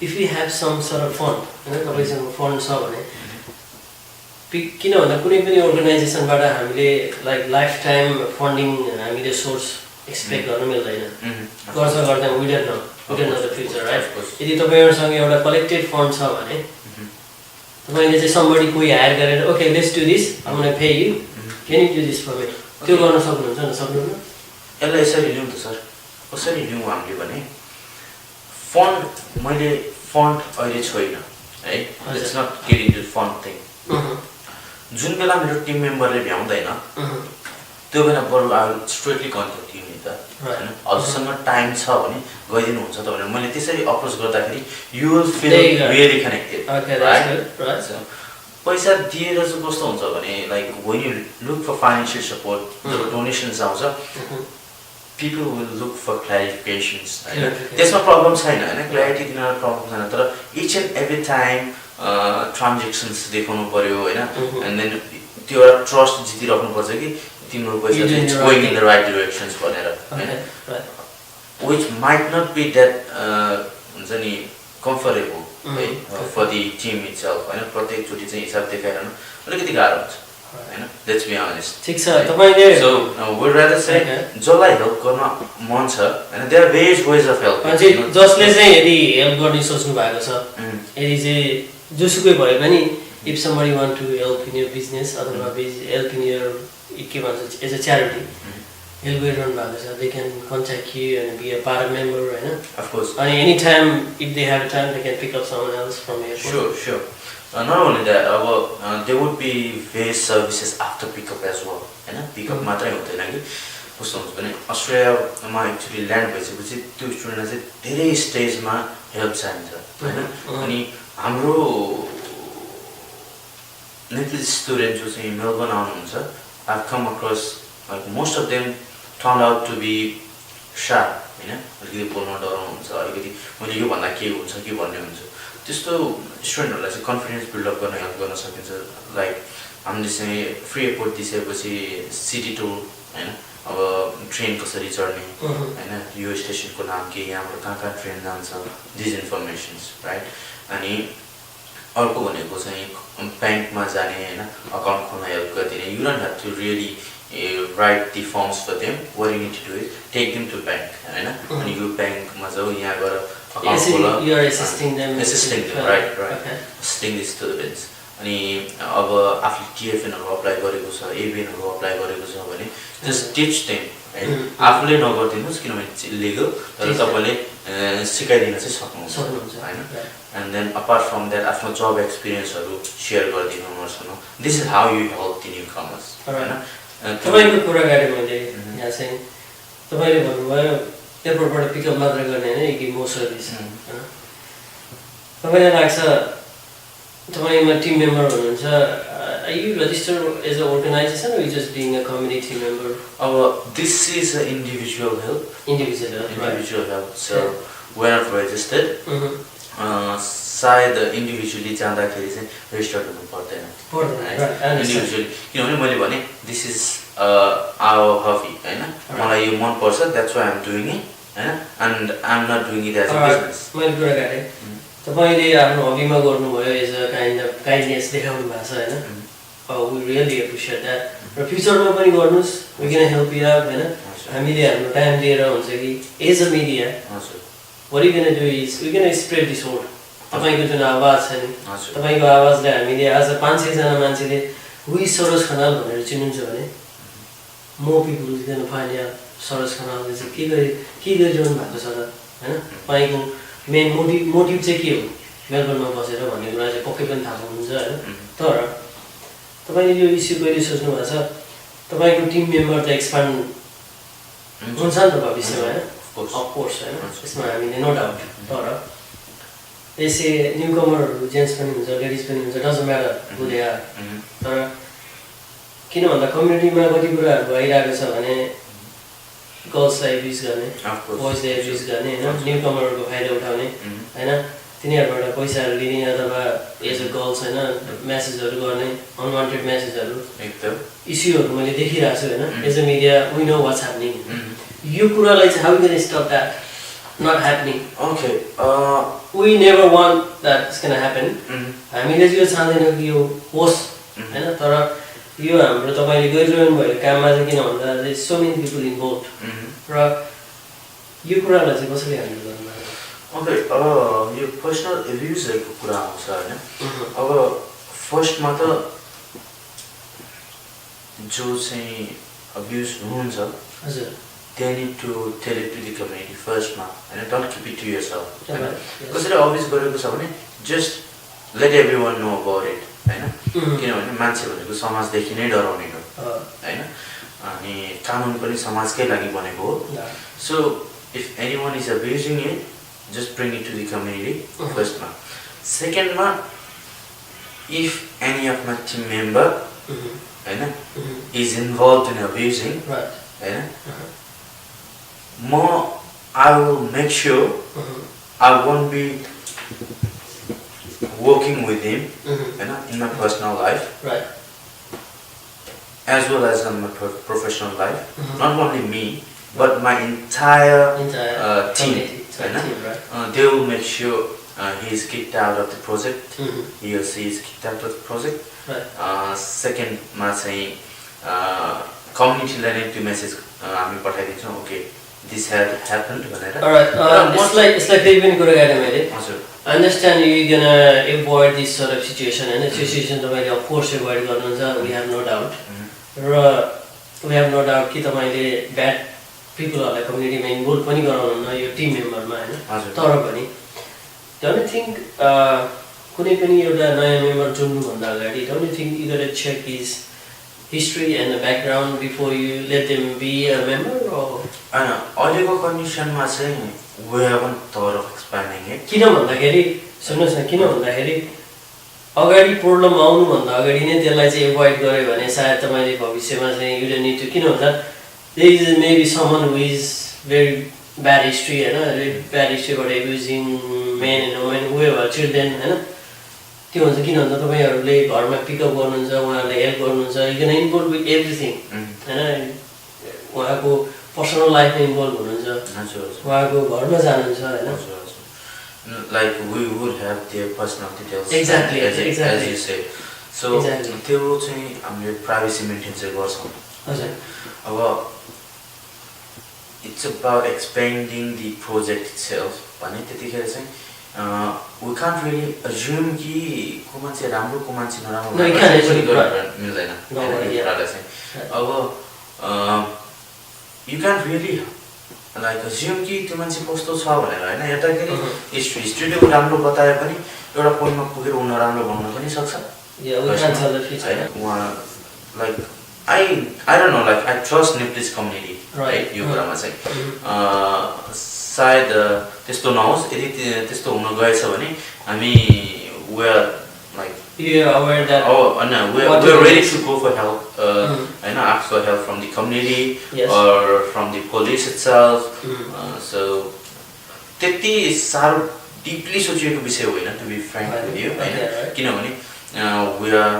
if we have some sort of fund तपाईसँग फन्ड छ भने किन भन्दा कुनै पनि अर्गनाइजेसनबाट हामीले लाइक लाइफ टाइम फन्डिङ हामीले सोर्स एक्सपेक्ट गर्न मिल्दैन गर्छ गर्दा we don't know the future right यदि तपाईहरुसँग एउटा कलेक्टेड फन्ड छ भने तपाईले चाहिँ somebody कोही हायर गरेर okay let's do this I'm going to pay you can you do this for me त्यो गर्न सक्नुहुन्छ न सक्नुहुन्न यसलाई यसरी लिउँ त सर कसरी लिउँ हामीले भने फन्ड मैले फन्ड अहिले छैन है let's not get into fund thing जुन बेला मेरो टिम मेम्बरले भ्याउँदैन त्यो बेला बरु I will straightly contact you नि त हैन हजुरसँग टाइम छ भने गइदिनु हुन्छ त भनेर मैले त्यसरी अप्रोच गर्दाखेरि you will feel really connected right पैसा दिएर चाहिँ कस्तो हुन्छ भने like when you look for financial support जब डोनेसन्स आउँछ people will look for clarifications त्यसमा प्रब्लम छैन हैन क्ल्यारिटी दिन प्रब्लम छैन तर each and every time transactions देखाउनु पर्यो हैन and then त्यो एउटा ट्रस्ट जितिराख्नु पर्छ कि तिम्रो पैसा चाहिँ going in the right directions भनेर हैन which might not be that हुन्छ नि comfortable है for the team itself हैन प्रत्येक चोटी चाहिँ हिसाब देखाइरहनु अलिकति गाह्रो हुन्छ हैन let's be honest ठीक छ तपाईले so we rather say जसलाई हेल्प गर्न मन छ हैन there are various ways of help जसले चाहिँ यदि हेल्प गर्ने सोच्नु भएको छ यदि चाहिँ जोसुकै भए पनि if somebody want to help in your business अथवा help in your के भन्छ as a charity help गरिरहनु भएको छ they can contact you and be a part member हैन of course and anytime if they have time they can pick up someone else from airport sure not only that there would be various services after pickup as well हैन pickup मात्रै हुँदैन कि कस्तो हुन्छ भने अस्ट्रेलियामा actually land भइसकेपछि त्यो स्टुडेन्टलाई चाहिँ धेरै स्टेजमा हेल्प चाहिन्छ हैन अनि हाम्रो Nepalese students जो चाहिँ मेलबर्न आउनुहुन्छ I've come across like most of them turned out to be shy हैन अलिकति बोल्न डराउनुहुन्छ अलिकति मैले यो भन्दा के हुन्छ के भन्ने हुन्छ त्यस्तो स्टुडेन्टहरुलाई चाहिँ कन्फिडेन्स बिल्ड अप गर्न हेल्प गर्न सकिन्छ लाइक हामीले चाहिँ फ्री एयरपोर्ट दिइसकेपछि सिटी टुर हैन अब ट्रेन कसरी चढ्ने हैन यो स्टेशनको नाम के यहाँबाट कहाँ ट्रेन जान्छ दिस इन्फर्मेसन्स राइट अनि अर्को भनेको चाहिँ ब्याङ्कमा जाने हैन अकाउन्ट खोल्न हेल्प गरिदिने you don't have to really write the forms for them what you need to do is take them to bank हैन अनि यो ब्याङ्कमा जाऊ यहाँ गएर अकाउन्ट खोल you are assisting them right assisting the students अनि अब आफूले टिएफएनहरु अप्लाई गरेको छ एबिएनहरु अप्लाई गरेको छ भने just teach them हैन आफूले नगर्दिनुस् किनभने इलिगल तर तपाईले सिकाइदिन चाहिँ सक्नुहुन्छ हैन and then apart from that आफ्नो job experienceहरु शेयर गरिदिनु मर्छनु this is how you help the newcomers हैन तपाईको कुरा गरे मैले यहाँ चाहिँ तपाईले भन्नुभयो एयरपोर्टबाट पिकअप मात्र गर्ने हैन एक मो सर्भिस हैन तपाईलाई लाग्छ तपाईमा टिम मेम्बर हुनुहुन्छ are you registered as an organization or you just being a community member this is an individual help help so we are not registered सायद इन्डिभिजुअली जाँदाखेरि चाहिँ रेजिस्टर्ड हुनु पर्दैन इन्डिभिजुअली किनभने मैले भने दिस इज आवर हबी हैन मलाई यो मन पर्छ that's why I am doing it हैन and I am not doing it as a business मैले कुरा गरे तपाईले आफ्नो हबीमा गर्नुभयो as a kind of kindness देखाउनु भएको छ हैन वी रियली एप्रिशिएट दैट र फ्युचरमा पनि गर्नुस् we can help you out हैन हामीले हाम्रो टाइम दिएर हुन्छ कि as a media what are you going to do is we're going to spread this word तपाईको जुन आवाज छ नि तपाईको आवाजले हामीले आज 500 जना मान्छेले वी सरोज खनाल भनेर चिन्नुहुन्छ भने more people is going to find out Saroj खनालले चाहिँ के गरिरहनु भएको छ त हैन तपाईको मेन मोटिभ चाहिँ के हो मेलबर्नमा बसेर भन्ने कुरा चाहिँ पक्कै पनि थाहा हुनुहुन्छ हैन तर तपाईले यो इस्यु कहिले सोच्नु भएको छ तपाईको टिम मेम्बर त एक्सपान्ड हुन्छ नि त भविष्यमा हैन अफ कोर्स हैन यसमा हामीले नो डाउट तर यसै न्यूकमरहरु जेन्ट्स पनि हुन्छ लेडिज पनि हुन्छ doesn't matter who they are तर किन भन्दा कम्युनिटीमा कति कुराहरु आइराको छ भने गर्ल्सलाई युज गर्ने बोइजले युज गर्ने हैन न्यूकमरहरुको फाइदा उठाउने हैन तिनीहरुबाट पैसाहरु लिने अथवा एज अ गर्ल्स हैन मेसेजहरु गर्ने अनवान्टेड मेसेजहरु एकदम इस्युहरु मैले देखिरहेको छु हैन as a media we know what's happening यो कुरालाई चाहिँ how can stop that not happening. Okay. We never want that it's gonna happen. हामीले यो चाहदैनौं कि यो होस् हैन तर यो हाम्रो तपाईले गरिरहनु भएको काममा चाहिँ किन भन्दा there is so many people involved. र यो कुरालाई चाहिँ कसरी ह्यान्डल गर्नु? Okay, यो पर्सनल एब्युज को कुरा आउँछ हैन. अब फर्स्टमा त जो चाहिँ अब्युज हुनुहुन्छ हजुर they need to tell it to the community first ma and don't keep it to yourself कसैले अब्युज गरेको छ भने just let everyone know about it हैन किनभने मान्छे भनेको समाजदेखि नै डराउने हो हैन अनि कानुन पनि समाजकै लागि बनेको हो so if anyone is abusing it just bring it to the community first ma second ma if any of my team member हैन is involved in abusing हैन I will make sure I won't be working with him in my personal life as well as in my professional life not only me but my entire team they will make sure he is kicked out of the project he or she is kicked out of the project second ma चाहिँ community लाई नै त्यो message हामी पठाइदिन्छौं okay this had happened भनेर alright it's like फेरि पनि कुरा गरे मैले हजुर I understand you're gonna avoid this sort of situation and situation तपाईले of course avoid गर्नुहुन्छ we have no doubt र we have no doubt कि तपाईले bad people हरुलाई कम्युनिटीमा इन्भल्भ पनि गराउनुहुन्न यो टिम मेम्बरमा हैन तर पनि don't you think कुनै पनि एउटा नयाँ मेम्बर जोड्नु भन्दा अगाडि don't you think you gotta check his history and the background before you let them be a member or अहिलेको कन्डिसनमा चाहिँ we haven't thought of expanding it किन भन्दाखेरि सुन्नुस् न किन भन्दाखेरि अगाडि प्रब्लम आउनु भन्दा अगाडि नै त्यसलाई चाहिँ एभोइड गर्यो भने सायद तपाईले भविष्यमा चाहिँ you don't need to किन भन्दा there is maybe someone who is very bad history हैन very bad history about abusing men and women whoever children हैन त्यो हुन्छ किन भन्दा तपाईहरुले घरमा पिकअप गर्नुहुन्छ उहाँहरुले हेल्प गर्नुहुन्छ you can involve with everything हैन उहाँको पर्सनल लाइफमा इन्भल्भ हुनुहुन्छ हजुर उहाँको घरमा जानुहुन्छ हैन like we would have their personal details exactly as you say so त्यो चाहिँ हामीले प्राइभेसी मेन्टेन चाहिँ गर्छौं हजुर अब it's about expanding the project itself भने त्यतिखेर चाहिँ we can't really assume कि को मान्छे राम्रो को मान्छे नराम्रो मिल्दैन अब you can't really like assume कि त्यो मान्छे कस्तो छ भनेर हैन यताखेरि हिस्ट्रीले राम्रो बताए पनि एउटा पोइन्टमा पुगेर उन राम्रो भन्न पनि सक्छ like I don't know like I trust Nepalese community right यो कुरामा चाहिँ सायद त्यस्तो नहोस् यदि त्यस्तो हुन गएछ भने हामी we are like aware that we're ready to go for help and ask for help from the community or from the police itself so त्यति सारो deeply सोचिएको विषय होइन to be frank with you किनभने we are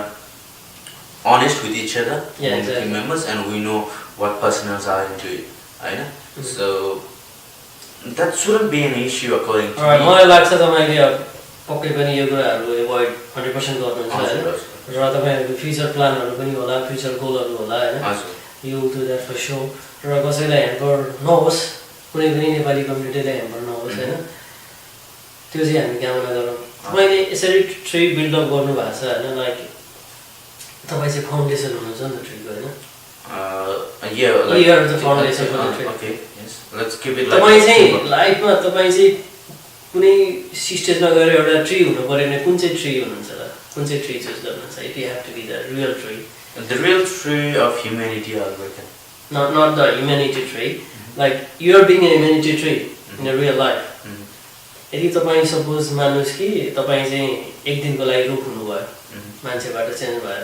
honest with each other team members and we know what personals are into it हैन so that shouldn't be an issue according to me मलाई लाग्छ तपाईले पक्कै पनि यो कुराहरु एभोइड 100% गर्नुहुन्छ र तपाईहरुको फ्युचर प्लानहरु पनि होला फ्युचर गोलहरु होला हैन हजुर you do that for sure र कसैलाई हेम्पर नहोस् कुनै पनि नेपाली कम्युनिटीलाई हेम्पर नहोस् हैन त्यो चाहिँ हामी कामना गरौँ तपाईले यसरी ट्री बिल्ड अप गर्नु भएको छ हैन लाइक तपाई चाहिँ फाउन्डेसन हुनुहुन्छ नि ट्रीको हैन yeah like the foundation for the trip okay yes let's keep it like तपाईं चाहिँ लाइफमा तपाईं चाहिँ कुनै स्टेजमा गएर एउटा ट्री हुनु पर्यो भने कुन चाहिँ ट्री हुनुहुन्छ र कुन चाहिँ ट्री चुज गर्नुहुन्छ it you have to be the real tree The real tree of humanity are broken. Not the humanity tree. Like you are being a humanity tree in a real life. यदि तपाईँ suppose मान्नुहोस् कि तपाईँ चाहिँ एक दिनको लागि रुख हुनुभयो मान्छेबाट चेन्ज भएर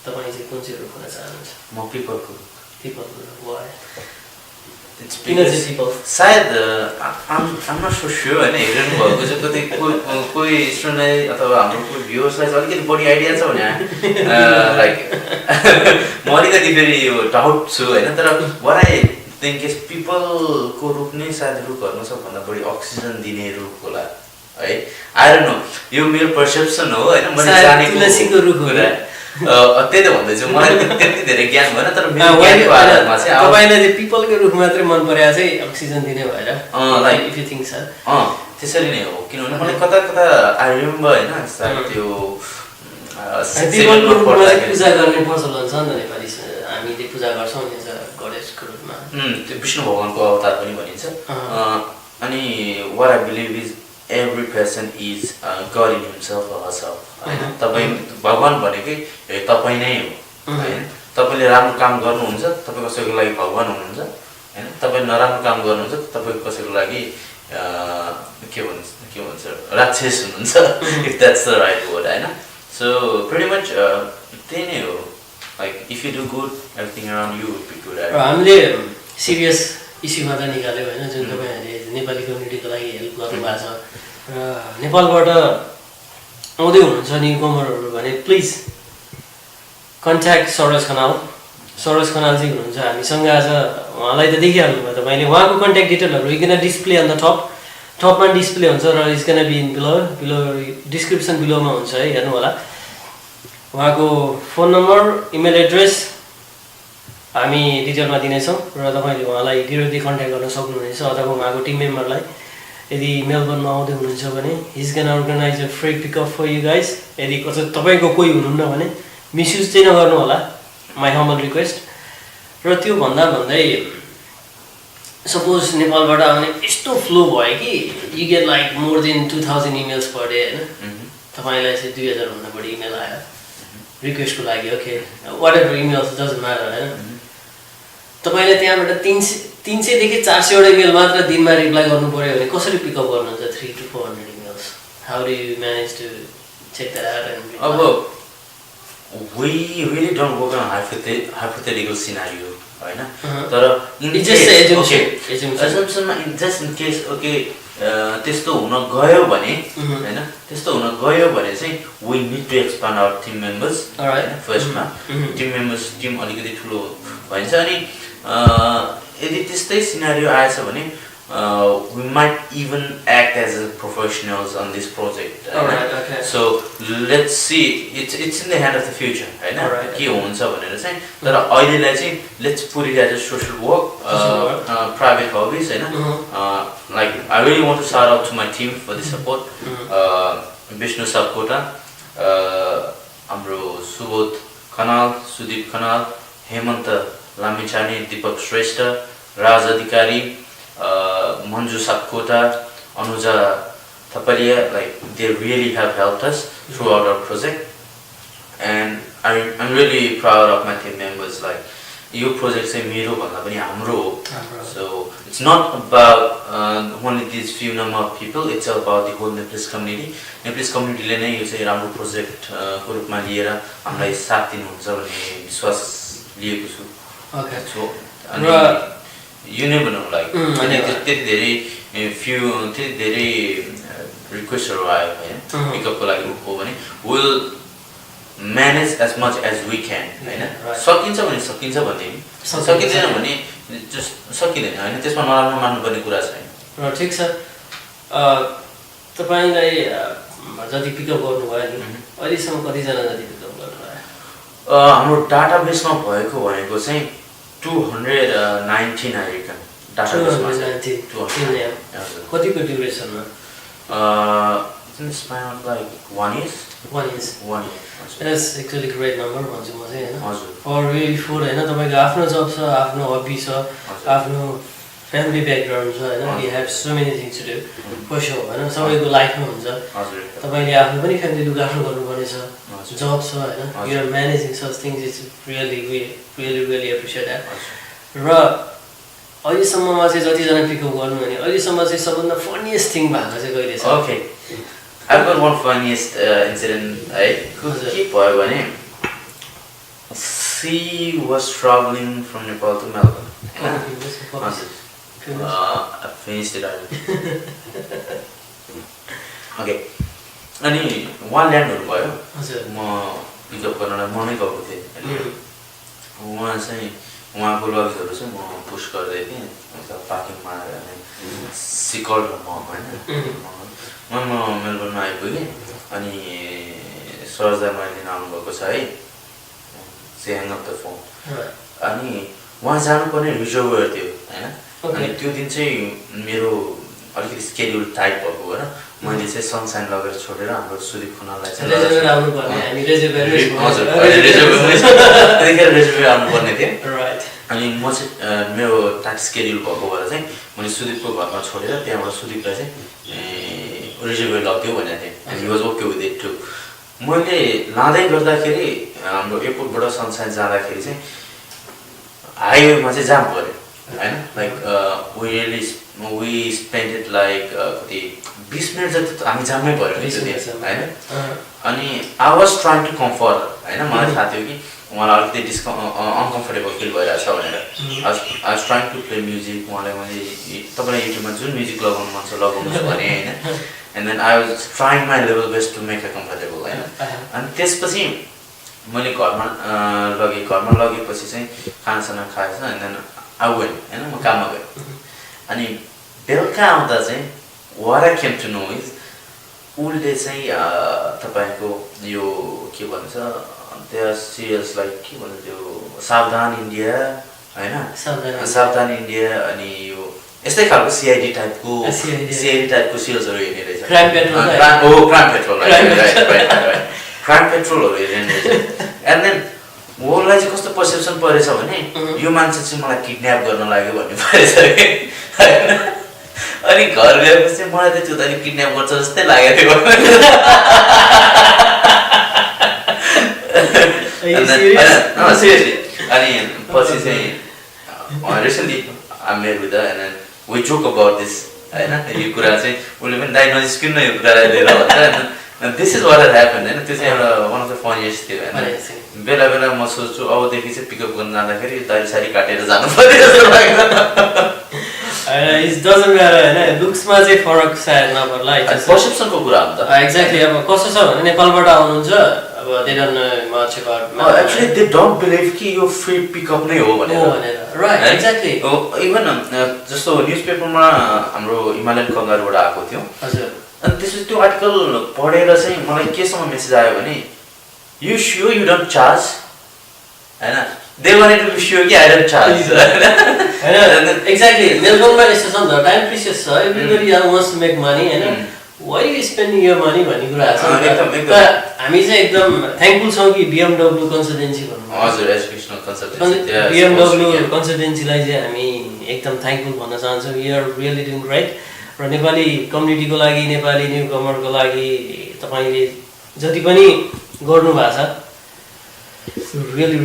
तपाईँ चाहिँ कुन चाहिँ रुख हुन चाहनुहुन्छ म पिपलको वाइ सायद I'm not so sure होइन हेरिरहनु भएको चाहिँ कतै कोही स्टुडेन्टलाई अथवा हाम्रो कोही भ्युअर्सलाई चाहिँ अलिकति बढी आइडिया छ भने लाइक म अलिकति फेरि यो डाउट छु होइन तर what I think is पिपलको रुख नै सायद रुखहरूमा सबभन्दा बढी अक्सिजन दिने रुख होला है I don't know यो मेरो पर्सेप्सन हो होइन मैले जानेको तुलसीको रुख होला त्यही त भन्दैछु मलाई त्यति धेरै ज्ञान भएन तर मेरो ज्ञानको आधारमा चाहिँ तपाईलाई चाहिँ पिपलको रुख मात्रै मन परेको चाहिँ अक्सिजन दिने भएर like if you think sir त्यसरी नै हो किनभने मैले कता कता आई रिमेम्बर होइन सायद त्यो पूजा गर्ने प्रचलन छ नि त नेपाली हामीले पूजा गर्छौँ गणेशको रूपमा त्यो विष्णु भगवानको अवतार पनि भनिन्छ अनि what I believe is every person is God in himself or herself हैन तपाई भगवान भनेकै तपाई नै हो हैन तपाईले राम्रो काम गर्नुहुन्छ तपाई कसैको लागि भगवान हुनुहुन्छ हैन तपाई नराम्रो काम गर्नुहुन्छ तपाई कसैको लागि के भन्छ राक्षस हुनुहुन्छ if that's the right word हैन so pretty much त्यही नै हो like if you do good everything around you will be good right हामीले सिरियस इस्यु मात्र निकाल्यो हैन जुन तपाईहरुले नेपाली कम्युनिटीको लागि हेल्प गर्नुभएको छ र नेपालबाट आउँदै हुनुहुन्छ नि कमरहरु भने प्लिज कन्ट्याक्ट सरोज खनाल सरोज खनाल जी हुनुहुन्छ हामीसँग आज उहाँलाई त देखिहाल्नु भयो तपाईले उहाँको कन्ट्याक्ट डिटेलहरु इगन डिस्प्ले अन द टपमा डिस्प्ले हुन्छ र is gonna be in below description बिलोमा हुन्छ है हेर्नु होला उहाँको फोन नम्बर इमेल एड्रेस हामी डिटेलमा दिनेछौँ र तपाईले उहाँलाई डाइरेक्टली कन्ट्याक्ट गर्न सक्नुहुनेछ अथवा उहाँको टिम मेम्बरलाई यदि मेलबर्नमा आउँदै हुनुहुन्छ भने he's gonna organise a free pickup for you guys यदि कसै तपाईको कोही हुनुहुन्न भने मिसयुज चाहिँ नगर्नु होला माई हम्बल रिक्वेस्ट र त्यो भन्दै सपोज नेपालबाट आउने यस्तो फ्लो भयो कि you get like more than 2000 emails per day हैन तपाईलाई चाहिँ 2000 भन्दा बढी इमेल आयो रिक्वेस्टको लागि okay whatever emails doesn't matter हैन तपाईले त्यहाँबाट 300 देखि 400 वटा इमेल मात्र दिनमा रिप्लाई गर्नु पर्यो भने कसरी पिकअप गर्नुहुन्छ 300 to 400 emails how do you manage to check that out and अब we really don't work on hypothetical scenario right na tara in just assumption ma just in case okay testo huna gayo bhane haina testo huna gayo bhane chai we need to expand our team members alright first ma team alikati thulo bhन्छ अनि यदि त्यस्तै scenario आएछ भने we might even act as professionals on this project alright okay so let's see it's in the hand of the future हैन के हुन्छ भनेर चाहिँ तर अहिलेलाई चाहिँ let's put it as a social work private hobbies हैन like I really want to shout out to my team for the support Vishnu Sapkota हाम्रो सुबोध खनाल सुदीप खनाल हेमन्त लामिछाने दीपक श्रेष्ठ राज अधिकारी Manju Sapkota, Anuja Tapalia, like they really have helped us throughout our project, and I'm really proud of my team members. Like your project say mero bhanda pani hamro, so it's not about only these few number of people. It's about the whole Nepalese community. Nepalese community le nai yo chai राम्रो project को रूपमा लिएर हामीलाई साथ दिनुहुन्छ भन्ने विश्वास लिएको छु. Okay. So you never know like त्यति धेरै रिक्वेस्टहरु आयो हैन पिकअपको लागि हो भने we'll manage as much as we can हैन सकिन्छ भने सकिन्छ भन्ने सकिदैन भने जस्ट सकिदैन हैन त्यसमा नराम्रो मान्नुपर्ने कुरा छैन र ठीक छ तपाईलाई जति पिकअप गर्नुभयो नि अहिलेसम्म कति जना जति पिकअप गर्नुभयो हाम्रो डाटाबेसमा भएको भनेको चाहिँ 219 American database. 219. कतिको ड्युरेसनमा in the span of like 1 year. 1 year. That's actually great number भन्छु म चाहिँ हैन. हजुर. For really for हैन तपाईको आफ्नो जब छ आफ्नो हबी छ आफ्नो फ्यामिली ब्याकग्राउन्ड छ हैन you have so many things to do for sure हैन सबैको लाइफमा हुन्छ तपाईले आफ्नो पनि फ्यामिली लुक आफ्टर गर्नुपर्ने छ जब छ हैन you are managing such things it's really appreciate that र अहिलेसम्ममा चाहिँ जतिजना पिकअप गर्नु भने अहिलेसम्म चाहिँ सबभन्दा फनिएस्ट थिङ भएको चाहिँ कहिले छ okay I've got one funniest incident है के भयो भने she was traveling from Nepal to Melbourne I finished it already okay अनि उहाँ ल्यान्ड हुनुभयो म पिकअप गर्नलाई म नै गएको थिएँ उहाँ चाहिँ उहाँको लगेजहरू चाहिँ म पुस गर्दै थिएँ पार्किङमा अनि सिकल म होइन म मेलबर्नमा आइपुगेँ अनि सरजा मैले लिन आउनुभएको छ है से ह्याङ अप द फोन अनि उहाँ जानुपर्ने रिजर्भर थियो होइन अनि त्यो दिन चाहिँ मेरो अलिकति स्केड्युल टाइट भएको भएर मैले चाहिँ सनसाइन लगेर छोडेर हाम्रो सुदीप खनाललाई चाहिँ रिजर्भर आउनुपर्ने थियो अनि म चाहिँ मेरो टाइट स्केड्युल भएको भएर चाहिँ मैले सुदीपको घरमा छोडेर त्यहाँबाट सुदीपलाई चाहिँ रिजर्भर लग्थ्यो भनेको थिएँ अनि he was okay with it too मैले लाँदै गर्दाखेरि हाम्रो एयरपोर्टबाट सनसाइन जाँदाखेरि चाहिँ हाइवेमा चाहिँ जाम पऱ्यो होइन like we spend it like कति 20 मिनट जति हामी जाममै पऱ्यो होइन अनि I was trying to comfort होइन मलाई थाहा थियो कि उहाँलाई अलिकति अनकम्फर्टेबल फिल भइरहेछ भनेर I was trying to play music उहाँलाई मैले तपाईँलाई युट्युबमा जुन म्युजिक लगाउनु मन छ लगाउनुहोस् भने होइन and then I was trying my level best to make a comfortable होइन अनि त्यसपछि मैले घरमा लगेपछि चाहिँ खानासाना खाएछ एन्ड देन आई वेन्ट होइन म काममा गएँ अनि बेलुका आउँदा चाहिँ what I came to know is उसले चाहिँ तपाईँको यो के भन्छ त्यहाँ सिरियल्स लाइक के भन्छ त्यो सावधान इन्डिया होइन सावधान इन्डिया अनि यो यस्तै खालको सिआइडी टाइपको सिरियल्सहरू हेर्ने रहेछ क्राइम पेट्रोलहरू हेर्ने रहेछ एन्ड देन उसलाई चाहिँ कस्तो पर्सेप्सन परेछ भने यो मान्छे चाहिँ मलाई किडन्याप गर्न लाग्यो भन्ने परेछ कि होइन अनि घर गएपछि चाहिँ मलाई त त्यो त किडन्याप गर्छ जस्तै लागेको थियो अनि पछि चाहिँ recently I met with and we joke about this होइन यो कुरा चाहिँ उसले पनि दाइ नजिस्किनु न यो कुरालाई लिएर भन्छ this is what has happen होइन त्यो चाहिँ एउटा वान अफ द फनिएस्ट थियो होइन बेला बेला म सोच्छु अबदेखि चाहिँ पिकअप गर्न जाँदाखेरि दाइ सारी काटेर जानु पर्यो जस्तो लाग्छ इट डजन्ट म्याटर होइन लुक्समा चाहिँ फरक सायद नपर्ला पर्सेप्सनको कुरा हो त एक्ज्याक्टली अब कस्तो छ भने नेपालबाट आउनुहुन्छ अब they don't know much about actually they don't believe कि यो फ्री पिकअप नै हो भनेर राइट एक्ज्याक्टली इभन जस्तो न्युजपेपरमा हाम्रो हिमालयन कङ्गारुबाट आएको थियो हजुर अनि त्यसपछि त्यो आर्टिकल पढेर चाहिँ मलाई केसम्म मेसेज आयो भने you sure you don't charge होइन they wanted to be sure कि आई डोन्ट चार्ज होइन एक्ज्याक्टली मेलबर्नमा यस्तो छ नि त टाइम प्रिसियस छ everybody wants to make money होइन why you spending your money भन्ने कुरा छ हामी चाहिँ एकदम थ्याङ्कफुल छौँ कि BMW कन्सल्टेन्सी भन्नु हजुर एजुकेसनल कन्सल्टेन्सी BMW कन्सल्टेन्सीलाई चाहिँ हामी एकदम थ्याङ्कफुल भन्न चाहन्छौँ you are really doing great र नेपाली कम्युनिटीको लागि नेपाली न्यु कमरको लागि तपाईँले जति पनि गर्नुभएको छ रियली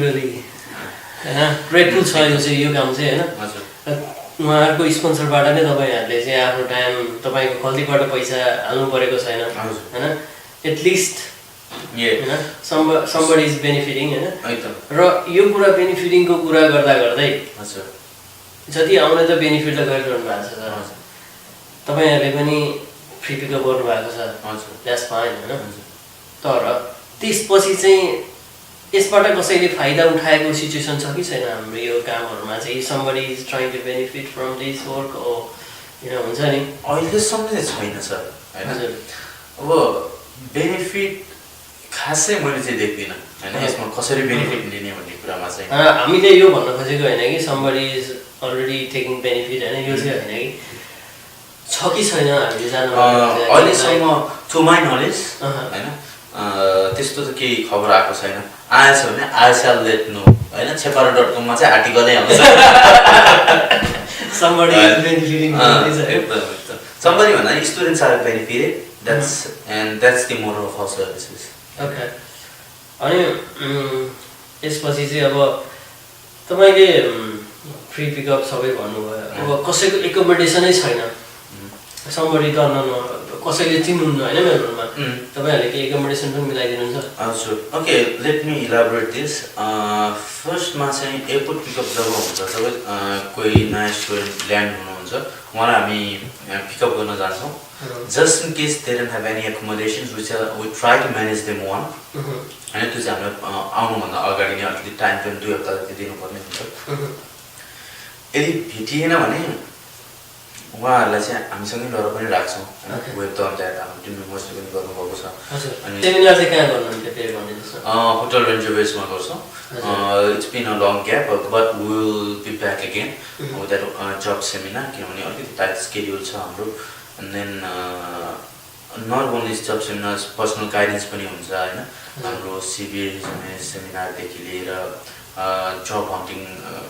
होइन ग्रेटफुल छ यो चाहिँ यो काम चाहिँ होइन उहाँहरूको स्पोन्सरबाट नै तपाईँहरूले चाहिँ आफ्नो टाइम तपाईँको खल्तीबाट पैसा हाल्नु परेको छैन होइन एटलिस्ट होइन समबडी इज बेनिफिटिङ होइन र यो कुरा बेनिफिटिङको कुरा गर्दा गर्दै जति आउने त बेनिफिट त गरिरहनु भएको छ तपाईँहरूले पनि फ्री पिकअप गर्नुभएको छ द्याट्स फाइन होइन तर त्यसपछि चाहिँ यसबाट कसैले फाइदा उठाएको सिचुएसन छ कि छैन हाम्रो यो कामहरूमा चाहिँ somebody is trying to benefit from this work हुन्छ नि अहिलेसम्म चाहिँ छैन सर होइन अब बेनिफिट खासै मैले चाहिँ देख्दिनँ होइन यसमा कसरी बेनिफिट लिने भन्ने कुरामा चाहिँ हामीले यो भन्न खोजेको होइन कि somebody is already taking benefit होइन यो चाहिँ होइन कि छ कि छैन हामीले जानु अहिलेसम्म टु माई नलेज होइन त्यस्तो त केही खबर आएको छैन आएछ भने आई स्याल लेट नो होइन छेपारो.com मा चाहिँ आर्टिकलै आउँछ somebody is benefiting from this. Somebody भन्दा students are benefited. That's the moral of our services. Okay. अनि यसपछि चाहिँ अब तपाईले फ्री पिकअप सबै भन्नुभयो अब कसैको एकोमोडेसनै छैन somebody त कसैले चिन्नुहुन्न हैन मेलबर्नमा तपाईहरुले के एकोमोडेसन पनि मिलाइदिनुहुन्छ हजुर okay let me elaborate this first मा चाहिँ एयरपोर्ट पिकअप जब हुन्छ जब कोही नयाँ स्टुडेन्ट ल्यान्ड हुनुहुन्छ उहाँलाई हामी पिकअप गर्न जान्छौं just in case they don't have any accommodations we try to manage them one हैन त्यो चाहिँ हामीले आउनु भन्दा अगाडि नै अलिकति टाइम पनि 2 हप्ता जति दिनुपर्ने हुन्छ यदि भेटिएन भने उहाँहरुलाई चाहिँ हामीसँगै लएर पनि राख्छौं हैन वेब त अन्त हाम्रो टिम मेम्बर्सले पनि गर्नु भएको छ अनि सेमिनार चाहिँ कहाँ गर्नुहुन्छ त्यो भनिदिनुस् होटल रेन्जर्समा गर्छौं it's been a long gap but we will be back again with that job seminar किनभने अलिकति टाइट स्केड्युल छ हाम्रो and then not only job seminars personal guidance पनि हुन्छ हैन हाम्रो सिभी सेमिनार देखि लिएर job hunting